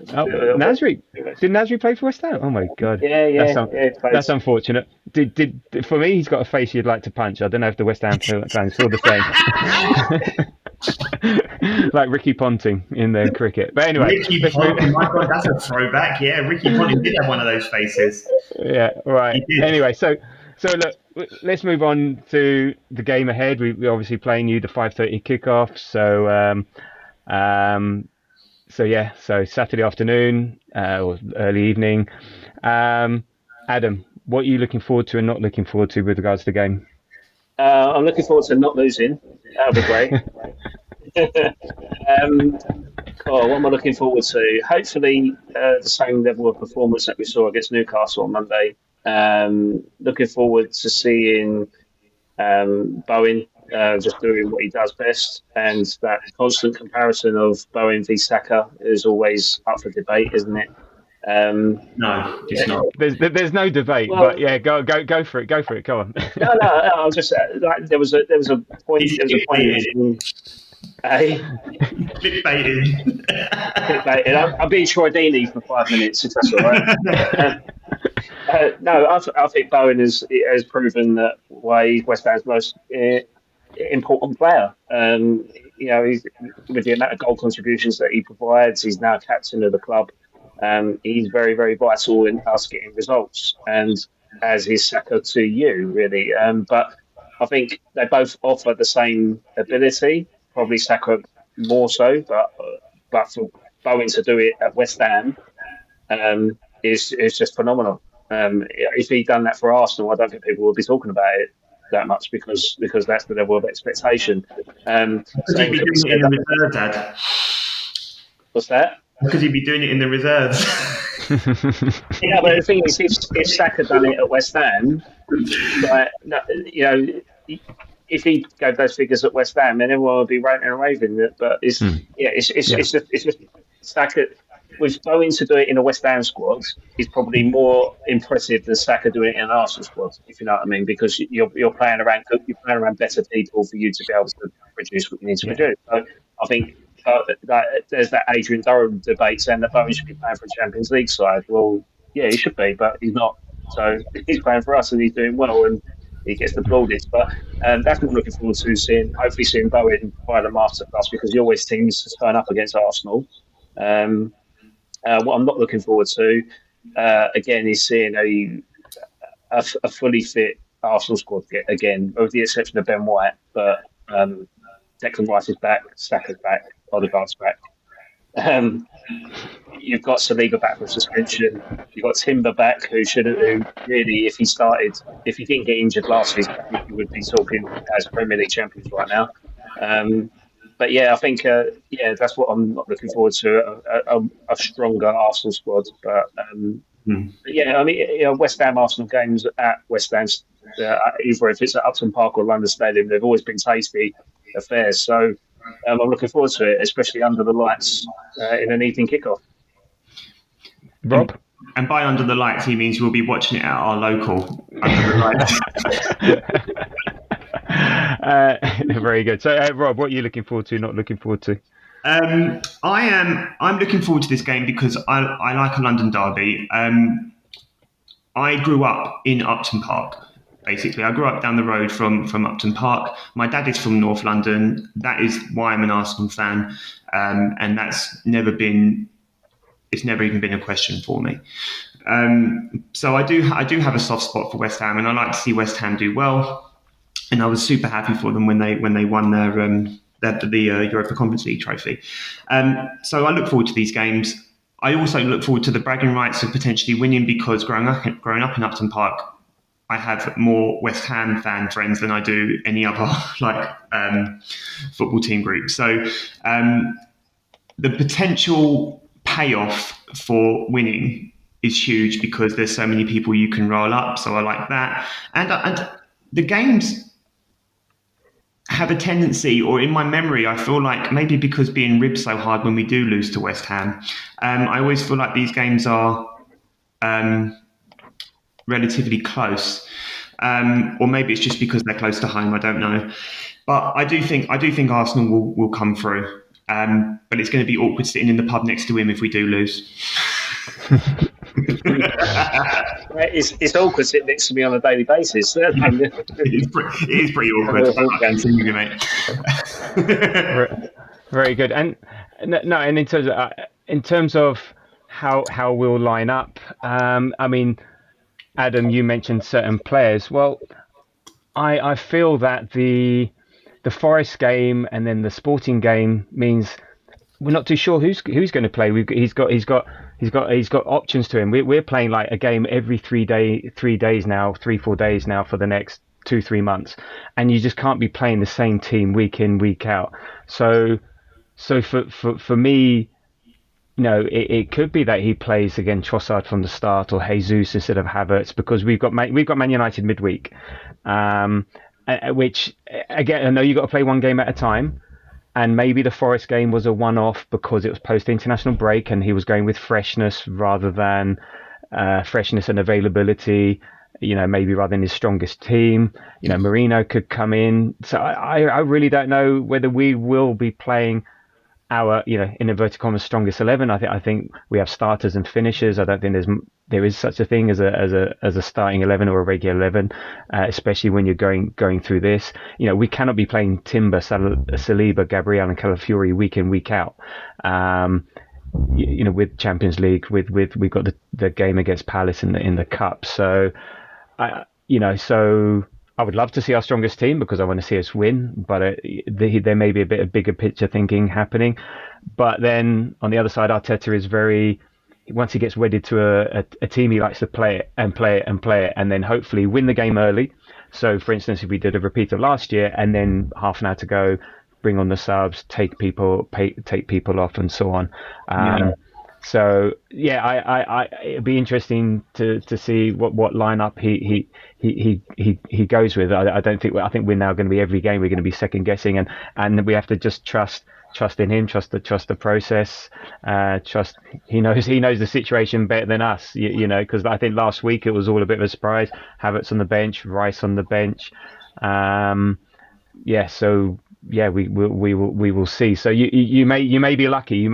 Oh, Nasri. Did Nasri play for West Ham? Oh my God.
Yeah.
That's unfortunate. Did for me, he's got a face you'd like to punch. I don't know if the West Ham fans feel the same. Like Ricky Ponting in the cricket. But anyway,
Ricky Ponting, my God, that's a throwback. Yeah, Ricky Ponting did have one of those faces.
Yeah, right. Anyway, so look, let's move on to the game ahead. We're obviously playing you the 5:30 kickoff. So Saturday afternoon or early evening. Adam, what are you looking forward to and not looking forward to with regards to the game?
I'm looking forward to not losing. That'll be great. What am I looking forward to? Hopefully, the same level of performance that we saw against Newcastle on Monday. Looking forward to seeing Bowen just doing what he does best, and that constant comparison of Bowen v Saka is always up for debate, isn't it?
No, it's not.
There's no debate, well, but yeah, go for it. Go for it. Go on.
No. I'm just there was a point.
Clickbaited.
I'll be Troy Deeney for 5 minutes if that's all right. No, I think Bowen has proven that why he's West Ham's most important player. He's, with the amount of goal contributions that he provides, he's now captain of the club. He's very, very vital in us getting results, and as is Saka to you, really. But I think they both offer the same ability. Probably Saka more so, but for Bowen to do it at West Ham is just phenomenal. If he'd done that for Arsenal, I don't think people would be talking about it that much because that's the level of expectation.
Because he'd be doing it in the reserves, Dad.
What's that?
Because he'd be doing it in the reserves.
Yeah, but the thing is, if Saka done it at West Ham, if he gave those figures at West Ham, then everyone would be ranting and raving. But it's just Saka. With Bowen to do it in a West Ham squad is probably more impressive than Saka doing it in an Arsenal squad, if you know what I mean, because you're playing around better people for you to be able to produce what you need to produce. So I think there's that Adrian Durham debate saying that Bowen should be playing for a Champions League side. Well, yeah, he should be, but he's not. So he's playing for us and he's doing well and he gets the plaudits. But that's what I'm looking forward to hopefully seeing Bowen by the masterclass, because he always seems to turn up against Arsenal. What I'm not looking forward to, again, is seeing a fully fit Arsenal squad again, with the exception of Ben White. But Declan Rice is back, Saka's back, Odegaard's back. You've got Saliba back from suspension. You've got Timber back, who really, if he didn't get injured last season, we would be talking as Premier League champions right now. But yeah, I think that's what I'm not looking forward to, a stronger Arsenal squad. But yeah, I mean, West Ham Arsenal games at West Ham, either if it's at Upton Park or London Stadium, they've always been tasty affairs. So I'm looking forward to it, especially under the lights in an evening kickoff.
Rob?
And by under the lights, he means we'll be watching it at our local. I got it right.
Very good. So, Rob, what are you looking forward to? Not looking forward to?
I'm looking forward to this game because I like a London derby. I grew up in Upton Park. Basically, I grew up down the road from Upton Park. My dad is from North London. That is why I'm an Arsenal fan, and it's never even been a question for me. So I do have a soft spot for West Ham, and I like to see West Ham do well. And I was super happy for them when they won the Europa Conference League trophy. So I look forward to these games. I also look forward to the bragging rights of potentially winning because growing up in Upton Park, I have more West Ham fan friends than I do any other football team group. So the potential payoff for winning is huge because there's so many people you can roll up. So I like that, and the games have a tendency, or in my memory, I feel like maybe because being ribbed so hard when we do lose to West Ham, I always feel like these games are relatively close, or maybe it's just because they're close to home. I don't know, but I do think Arsenal will come through. But it's going to be awkward sitting in the pub next to him if we do lose.
It's awkward sitting next to me on a daily basis.
It is pretty awkward. I can see you, mate.
Very good. And no, and in terms of how we'll line up, I mean, Adam, you mentioned certain players. Well, I feel that the Forest game and then the Sporting game means we're not too sure who's going to play. He's got options to him. We're playing like a game every 4 days now for the next 2-3 months, and you just can't be playing the same team week in week out. So for me, it could be that he plays again Trossard from the start or Jesus instead of Havertz because we've got Man United midweek, which again I know you've got to play one game at a time. And maybe the Forest game was a one-off because it was post-international break and he was going with freshness rather than freshness and availability, maybe rather than his strongest team. Marino could come in. So I really don't know whether we will be playing our, in inverted commas, strongest 11. I think we have starters and finishers. I don't think there is such a thing as a starting 11 or a regular 11, especially when you're going through this. We cannot be playing Timber, Saliba, Gabriel, and Calafiori week in week out. With Champions League, we've got the game against Palace in the cup. So, so I would love to see our strongest team because I want to see us win, but there may be a bit of bigger picture thinking happening. But then on the other side, Arteta is once he gets wedded to a team, he likes to play it and play it and play it, and then hopefully win the game early. So, for instance, if we did a repeat of last year, and then half an hour to go, bring on the subs, take people off, and so on. So it'd be interesting to see what lineup he goes with. I think we're now going to be every game we're going to be second guessing, and we have to just trust in him, trust the process, trust he knows the situation better than us. Because I think last week it was all a bit of a surprise. Havertz on the bench, Rice on the bench. We will see. So you may be lucky. You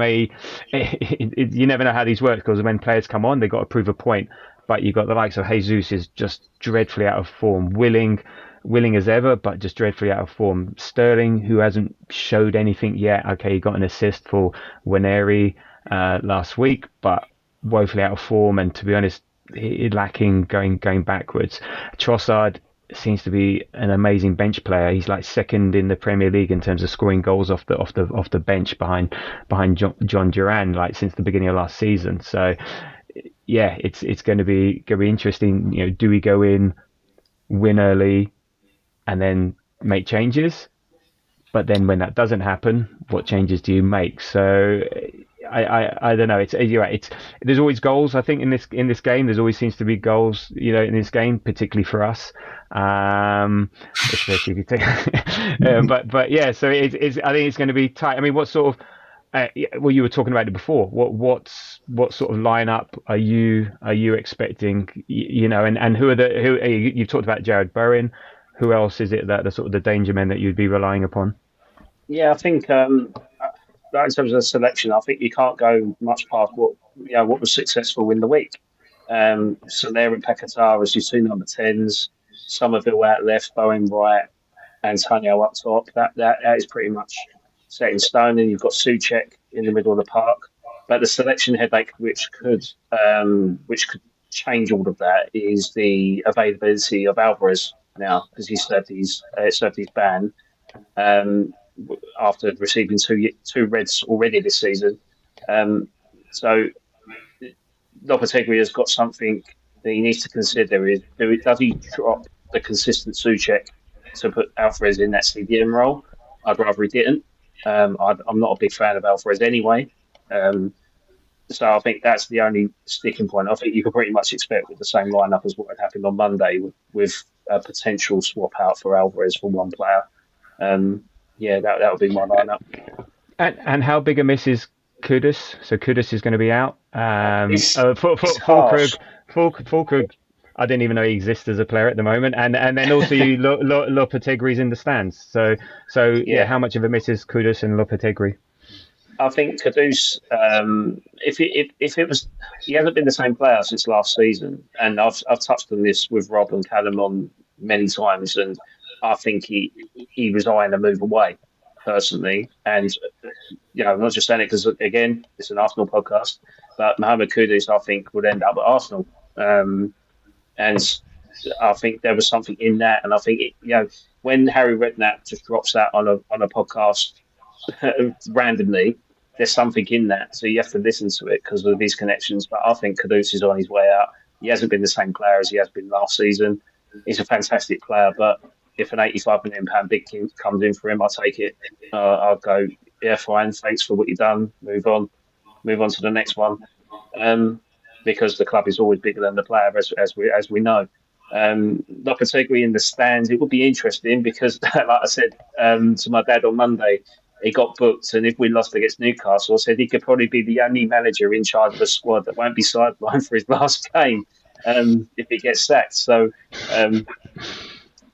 never know how these work because when players come on, they've got to prove a point. But you've got the likes of Jesus is just dreadfully out of form. Willing as ever, but just dreadfully out of form. Sterling, who hasn't showed anything yet. Okay, he got an assist for Waneri last week, but woefully out of form. And to be honest, lacking going backwards. Trossard seems to be an amazing bench player. He's like second in the Premier League in terms of scoring goals off the bench behind John Duran, like since the beginning of last season. So yeah, it's going to be interesting. Do we go in, win early, and then make changes? But then when that doesn't happen, what changes do you make? So I don't know. You're right. There's always goals. I think in this game, there's always seems to be goals. In this game, particularly for us, especially if you take. But yeah. So it's. I think it's going to be tight. I mean, what sort of well, you were talking about it before. What sort of lineup are you expecting? And you've talked about Jared Bowen. Who else is it that the sort of the danger men that you'd be relying upon?
Yeah, I think in terms of the selection, I think you can't go much past what was successful in the week. Soler and Paquetá as your two number tens, Somerville out left, Bowen right, Antonio up top. That is pretty much set in stone. And you've got Souček in the middle of the park. But the selection headache, which could change all of that, is the availability of Alvarez now because he served his ban um, after receiving two reds already this season. Um, so Lopetegui has got something that he needs to consider: does he drop the consistent Souček to put Alvarez in that CDM role? I'd rather he didn't. I'm not a big fan of Alvarez anyway. Um, so I think that's the only sticking point. I think you could pretty much expect with the same lineup as what had happened on Monday with a potential swap out for Alvarez for one player. Yeah, that would be my lineup.
And how big a miss is Kudus? So Kudus is going to be out.
It's harsh.
Fulkrug, I didn't even know he exists as a player at the moment. And then also you Lopetegri's in the stands. So yeah,
Yeah,
how much of a miss is Kudus and Lopetegri?
I think Kudus, if it was, he hasn't been the same player since last season, and I've touched on this with Rob and Callum on many times, and I think he was eyeing a move away personally, and I'm not just saying it because again, it's an Arsenal podcast, but Mohamed Kudus I think would end up at Arsenal, and I think there was something in that, and I think when Harry Redknapp just drops that on a podcast randomly, there's something in that. So you have to listen to it because of these connections. But I think Kudus is on his way out. He hasn't been the same player as he has been last season. He's a fantastic player, but if an £85 million big team comes in for him, I'll take it. I'll go, yeah, fine. Thanks for what you've done. Move on to the next one. Because the club is always bigger than the player, as we know. Lopetegui in the stands, it would be interesting because, like I said to my dad on Monday, he got booked, and if we lost against Newcastle, I said he could probably be the only manager in charge of a squad that won't be sidelined for his last game if he gets sacked. Um,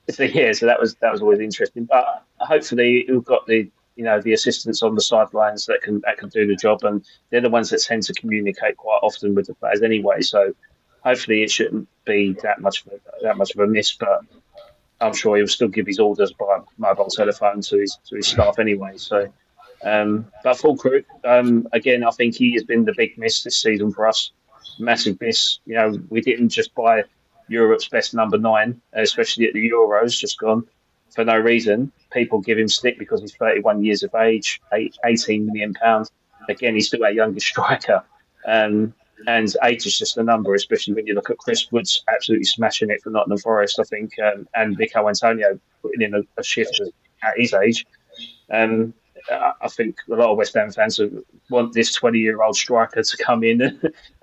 so that was always interesting. But hopefully, we've got the assistants on the sidelines that can do the job, and they're the ones that tend to communicate quite often with the players anyway. So hopefully, it shouldn't be that much of a miss, but I'm sure he'll still give his orders by mobile telephone to his staff anyway. So, but full crew again, I think he has been the big miss this season for us. Massive miss. We didn't just buy Europe's best number 9, especially at the Euros just gone for no reason. People give him stick because he's 31 years of age, £18 million. Again, he's still our youngest striker. And age is just a number, especially when you look at Chris Woods absolutely smashing it for Nottingham Forest, I think, and Mikel Antonio putting in a shift at his age. I think a lot of West Ham fans want this 20-year-old striker to come in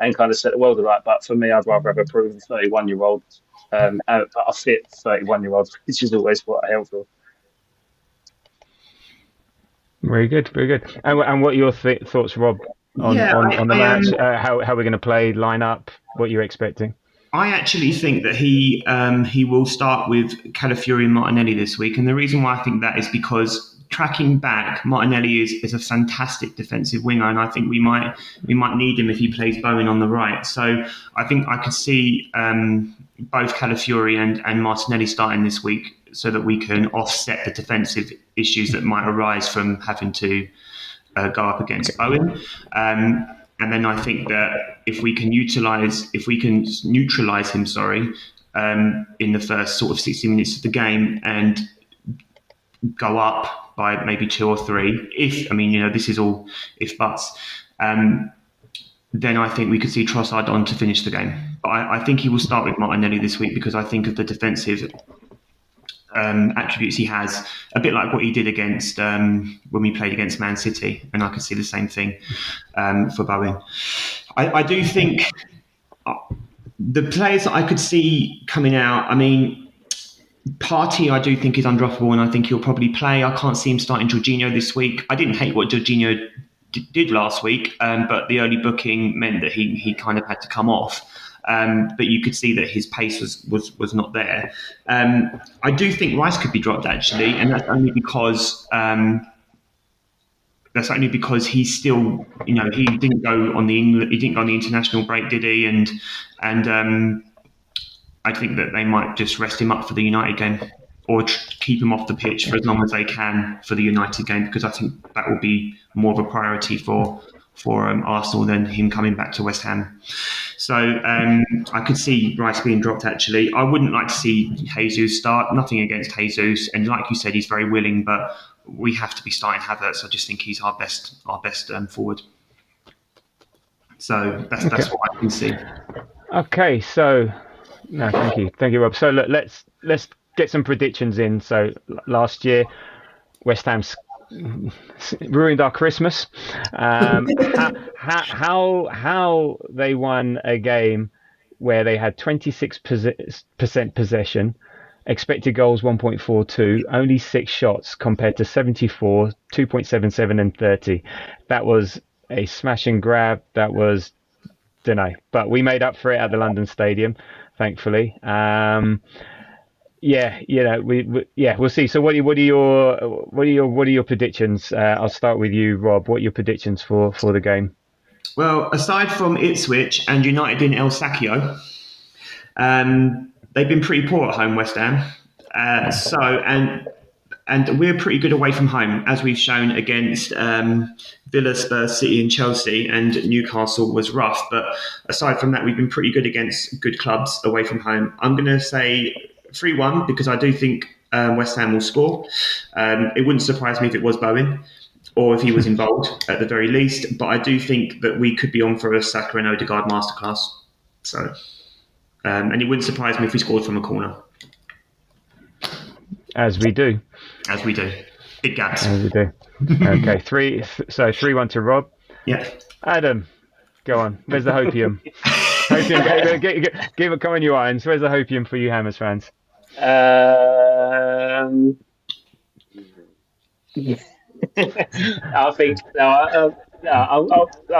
and kind of set the world alight. But for me, I'd rather have a proven 31-year-old, but a fit 31-year-old, which is always what I help for.
Very good, very good. And what are your thoughts, Rob, on
Yeah,
on the match? How we're going to play, line up, what you're expecting?
I actually think that he will start with Calafiori and Martinelli this week, and the reason why I think that is because tracking back, Martinelli is a fantastic defensive winger, and I think we might need him if he plays Bowen on the right. So I think I could see both Calafiori and Martinelli starting this week, so that we can offset the defensive issues that might arise from having to go up against Bowen. And then I think that if we can neutralise him, in the first sort of 60 minutes of the game and go up by maybe 2 or 3, this is all if buts, then I think we could see Trossard on to finish the game. But I think he will start with Martinelli this week because I think of the defensive attributes he has, a bit like what he did against when we played against Man City, and I could see the same thing for Bowen. I do think the players that I could see coming out, Partey I do think is undroppable, and I think he'll probably play. I can't see him starting Jorginho this week. I didn't hate what Jorginho did last week, but the early booking meant that he kind of had to come off. But you could see that his pace was not there. I do think Rice could be dropped actually, and that's only because he's still, he didn't go on the international break, did he? And I think that they might just rest him up for the United game, or keep him off the pitch for as long as they can for the United game, because I think that will be more of a priority for Arsenal than him coming back to West Ham. So I could see Rice being dropped actually. I wouldn't like to see Jesus start. Nothing against Jesus, and like you said, he's very willing, but we have to be starting Havertz. I just think he's our best forward. So that's what I can see.
Okay, so no, thank you, Rob. So look, let's get some predictions in. So last year, West Ham ruined our Christmas. How they won a game where they had 26% possession, expected goals 1.42, only 6 shots compared to 74, 2.77 and 30. That was a smash and grab. That was, don't know, but we made up for it at the London Stadium, thankfully. We'll see. So what are your predictions? I'll start with you, Rob. What are your predictions for the game?
Well, aside from Ipswich and United in El Sacchio, they've been pretty poor at home, West Ham. And we're pretty good away from home, as we've shown against Villa, Spurs, City and Chelsea, and Newcastle was rough. But aside from that, we've been pretty good against good clubs away from home. I'm going to say 3-1 because I do think West Ham will score. It wouldn't surprise me if it was Bowen or if he was involved at the very least. But I do think that we could be on for a Saka and Odegaard masterclass. So, and it wouldn't surprise me if we scored from a corner.
As we do.
Big gaps.
As we do. Okay, 3-1 to Rob.
Yeah.
Adam, go on. Where's the hopium? Give it, come on, you irons. Where's the hopium for you Hammers fans?
I think I'll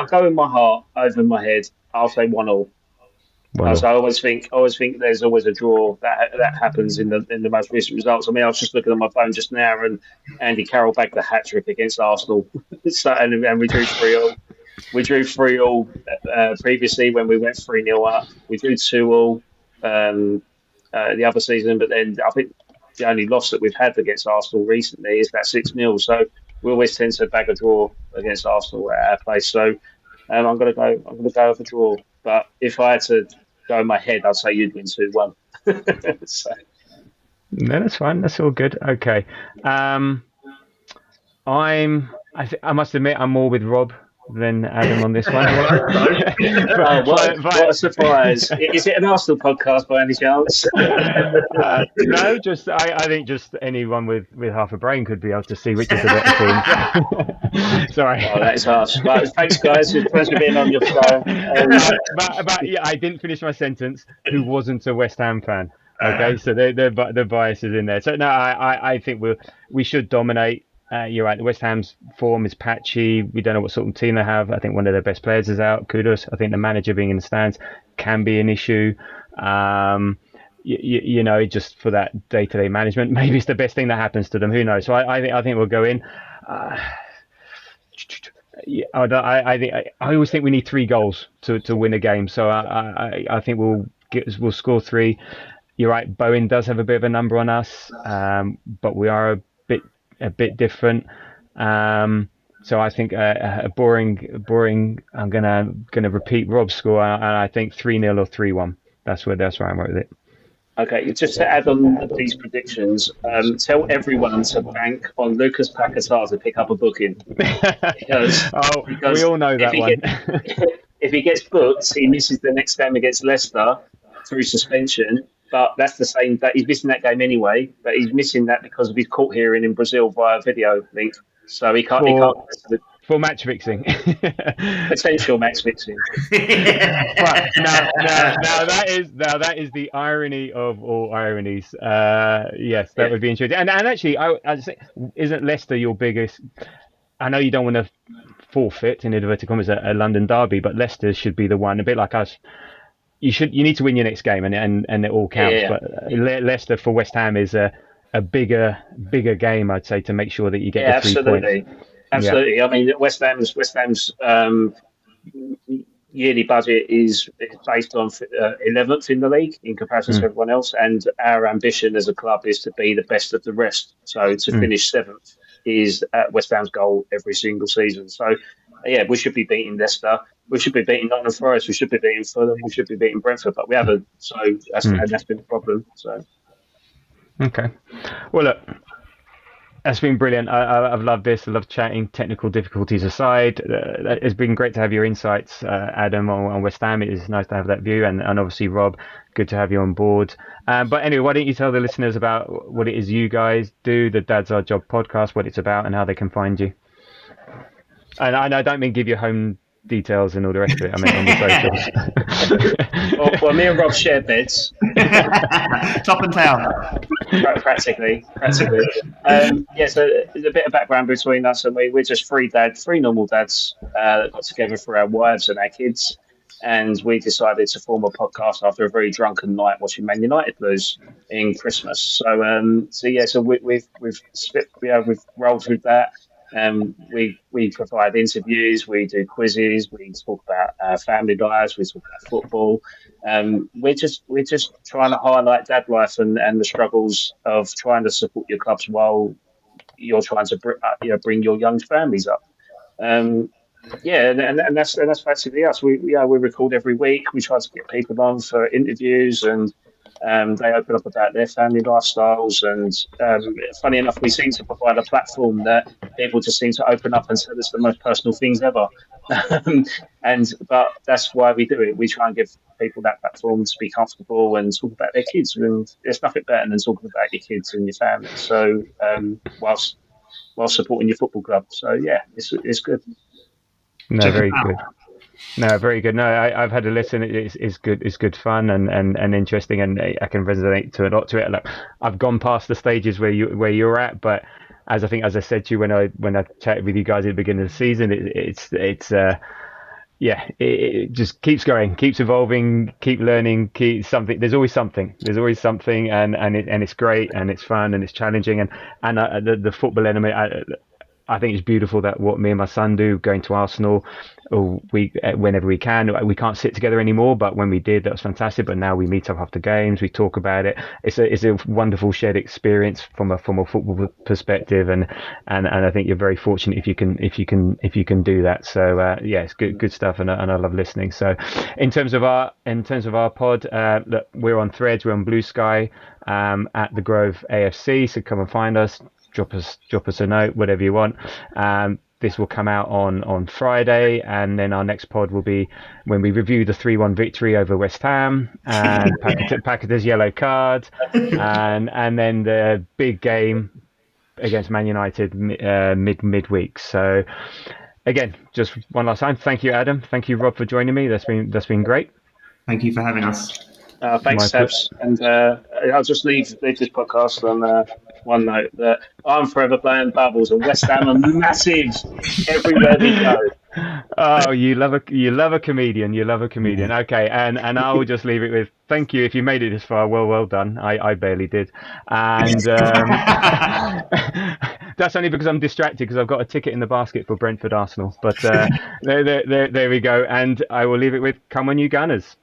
go with my heart over my head. I'll say 1-1. So I always think there's always a draw that happens in the most recent results. I mean, I was just looking on my phone just now, and Andy Carroll bagged the hat trick against Arsenal, and we drew 3-3. We drew 3-3 previously when we went 3-0 up. We drew 2-2 the other season, but then I think the only loss that we've had against Arsenal recently is that 6-0. So we always tend to bag a draw against Arsenal at our place. So I'm going to go with a draw. But if I had to go in my head, I'd say you'd win 2-1. So.
No, that's fine. That's all good. Okay. I must admit, I'm more with Rob than Adam on this one.
What a surprise. Is it an Arsenal podcast by any chance?
No, I think just anyone with half a brain could be able to see which is the better team. Sorry.
Oh, that is harsh. But thanks, guys. It's a pleasure being on your show.
But yeah, I didn't finish my sentence. Who wasn't a West Ham fan? Okay, so the bias is in there. So no, I think we should dominate. You're right. The West Ham's form is patchy. We don't know what sort of team they have. I think one of their best players is out. Kudos. I think the manager being in the stands can be an issue. Just for that day-to-day management, maybe it's the best thing that happens to them. Who knows? So I think we'll go in. I always think we need 3 goals to win a game. So I think we'll score 3. You're right. Bowen does have a bit of a number on us, but we are a bit different. So I think a boring. I'm gonna repeat Rob's score, and I think 3-0 or 3-1. That's where I'm with it.
Okay, just to add on these predictions, tell everyone to bank on Lucas Paquetá to pick up a booking. Because
we all know that one.
If he gets booked, he misses the next game against Leicester through suspension. But that's the same. That he's missing that game anyway. But he's missing that because of his court hearing in Brazil via video link. So he can't.
For match fixing.
Potential match fixing.
But now that is the irony of all ironies. Yes, that would be interesting. And actually, I say, isn't Leicester your biggest? I know you don't want to forfeit in inverted commas a London derby, but Leicester should be the one, a bit like us. You need to win your next game, and it all counts.
Yeah,
But Leicester for West Ham is a bigger game, I'd say, to make sure that you get
yeah,
the 3 points.
absolutely,
Yeah.
absolutely. I mean, West Ham's yearly budget is based on 11th in the league in comparison to
Mm,
everyone else, and our ambition as a club is to be the best of the rest. So to
mm,
finish seventh is West Ham's goal every single season. So yeah, we should be beating Leicester. We should be beating Nottingham Forest. We should be beating Fulham. We should be beating Brentford, but we haven't. So
mm.
that's been the problem. So
Okay. Well, look, that's been brilliant. I've loved this. I love chatting. Technical difficulties aside, it's been great to have your insights, Adam, on West Ham. It is nice to have that view, and obviously Rob, good to have you on board. But anyway, why don't you tell the listeners about what it is you guys do, the Dad's Our Job podcast, what it's about, and how they can find you. And I don't mean give your home details and all the rest of it. I mean on the socials.
well, me and Rob share beds.
Top and tail.
Practically. Yeah, so there's a bit of background between us, and we're just three normal dads that got together for our wives and our kids, and we decided to form a podcast after a very drunken night watching Man United lose in Christmas. So we've rolled with that. We provide interviews, we do quizzes, we talk about family lives, we talk about football. We're just trying to highlight dad life and the struggles of trying to support your clubs while you're trying to bring your young families up. Um, yeah, and that's basically us. We record every week. We try to get people on for interviews, and they open up about their family lifestyles. And funny enough, we seem to provide a platform that people just seem to open up and tell us the most personal things ever. But that's why we do it. We try and give people that platform to be comfortable and talk about their kids. And there's nothing better than talking about your kids and your family. So whilst supporting your football club. So yeah, it's good.
No,
Check it
very
out.
good. No, very good. No, I've had a listen. It's good. It's good fun and interesting, and I can resonate to a lot to it. Like, I've gone past the stages where you're at, but as I said to you when I chatted with you guys at the beginning of the season, it just keeps going, keeps evolving, keep learning, keep something. There's always something. There's always something, and it's great, and it's fun, and it's challenging, and the football element. I think it's beautiful that what me and my son do, going to Arsenal, or whenever we can. We can't sit together anymore, but when we did, that was fantastic. But now we meet up after games, we talk about it. It's a wonderful shared experience from a football perspective, and I think you're very fortunate if you can do that. So yeah, it's good stuff, and I love listening. So in terms of our pod, look, we're on Threads, we're on Blue Sky, at the Grove AFC. So come and find us. Drop us a note, whatever you want. This will come out on Friday, and then our next pod will be when we review the 3-1 victory over West Ham and Paqueta's yellow card, and then the big game against Man United midweek. So again, just one last time, thank you, Adam. Thank you, Rob, for joining me. That's been great.
Thank you for having us.
Thanks, Tabs. And I'll just leave this podcast on one note that I'm forever playing bubbles, and West Ham are massive everywhere we go.
Oh, you love a comedian. You love a comedian. Okay, and I will just leave it with thank you if you made it this far. Well done. I barely did, and that's only because I'm distracted because I've got a ticket in the basket for Brentford Arsenal. But there we go, and I will leave it with come on, you Gunners.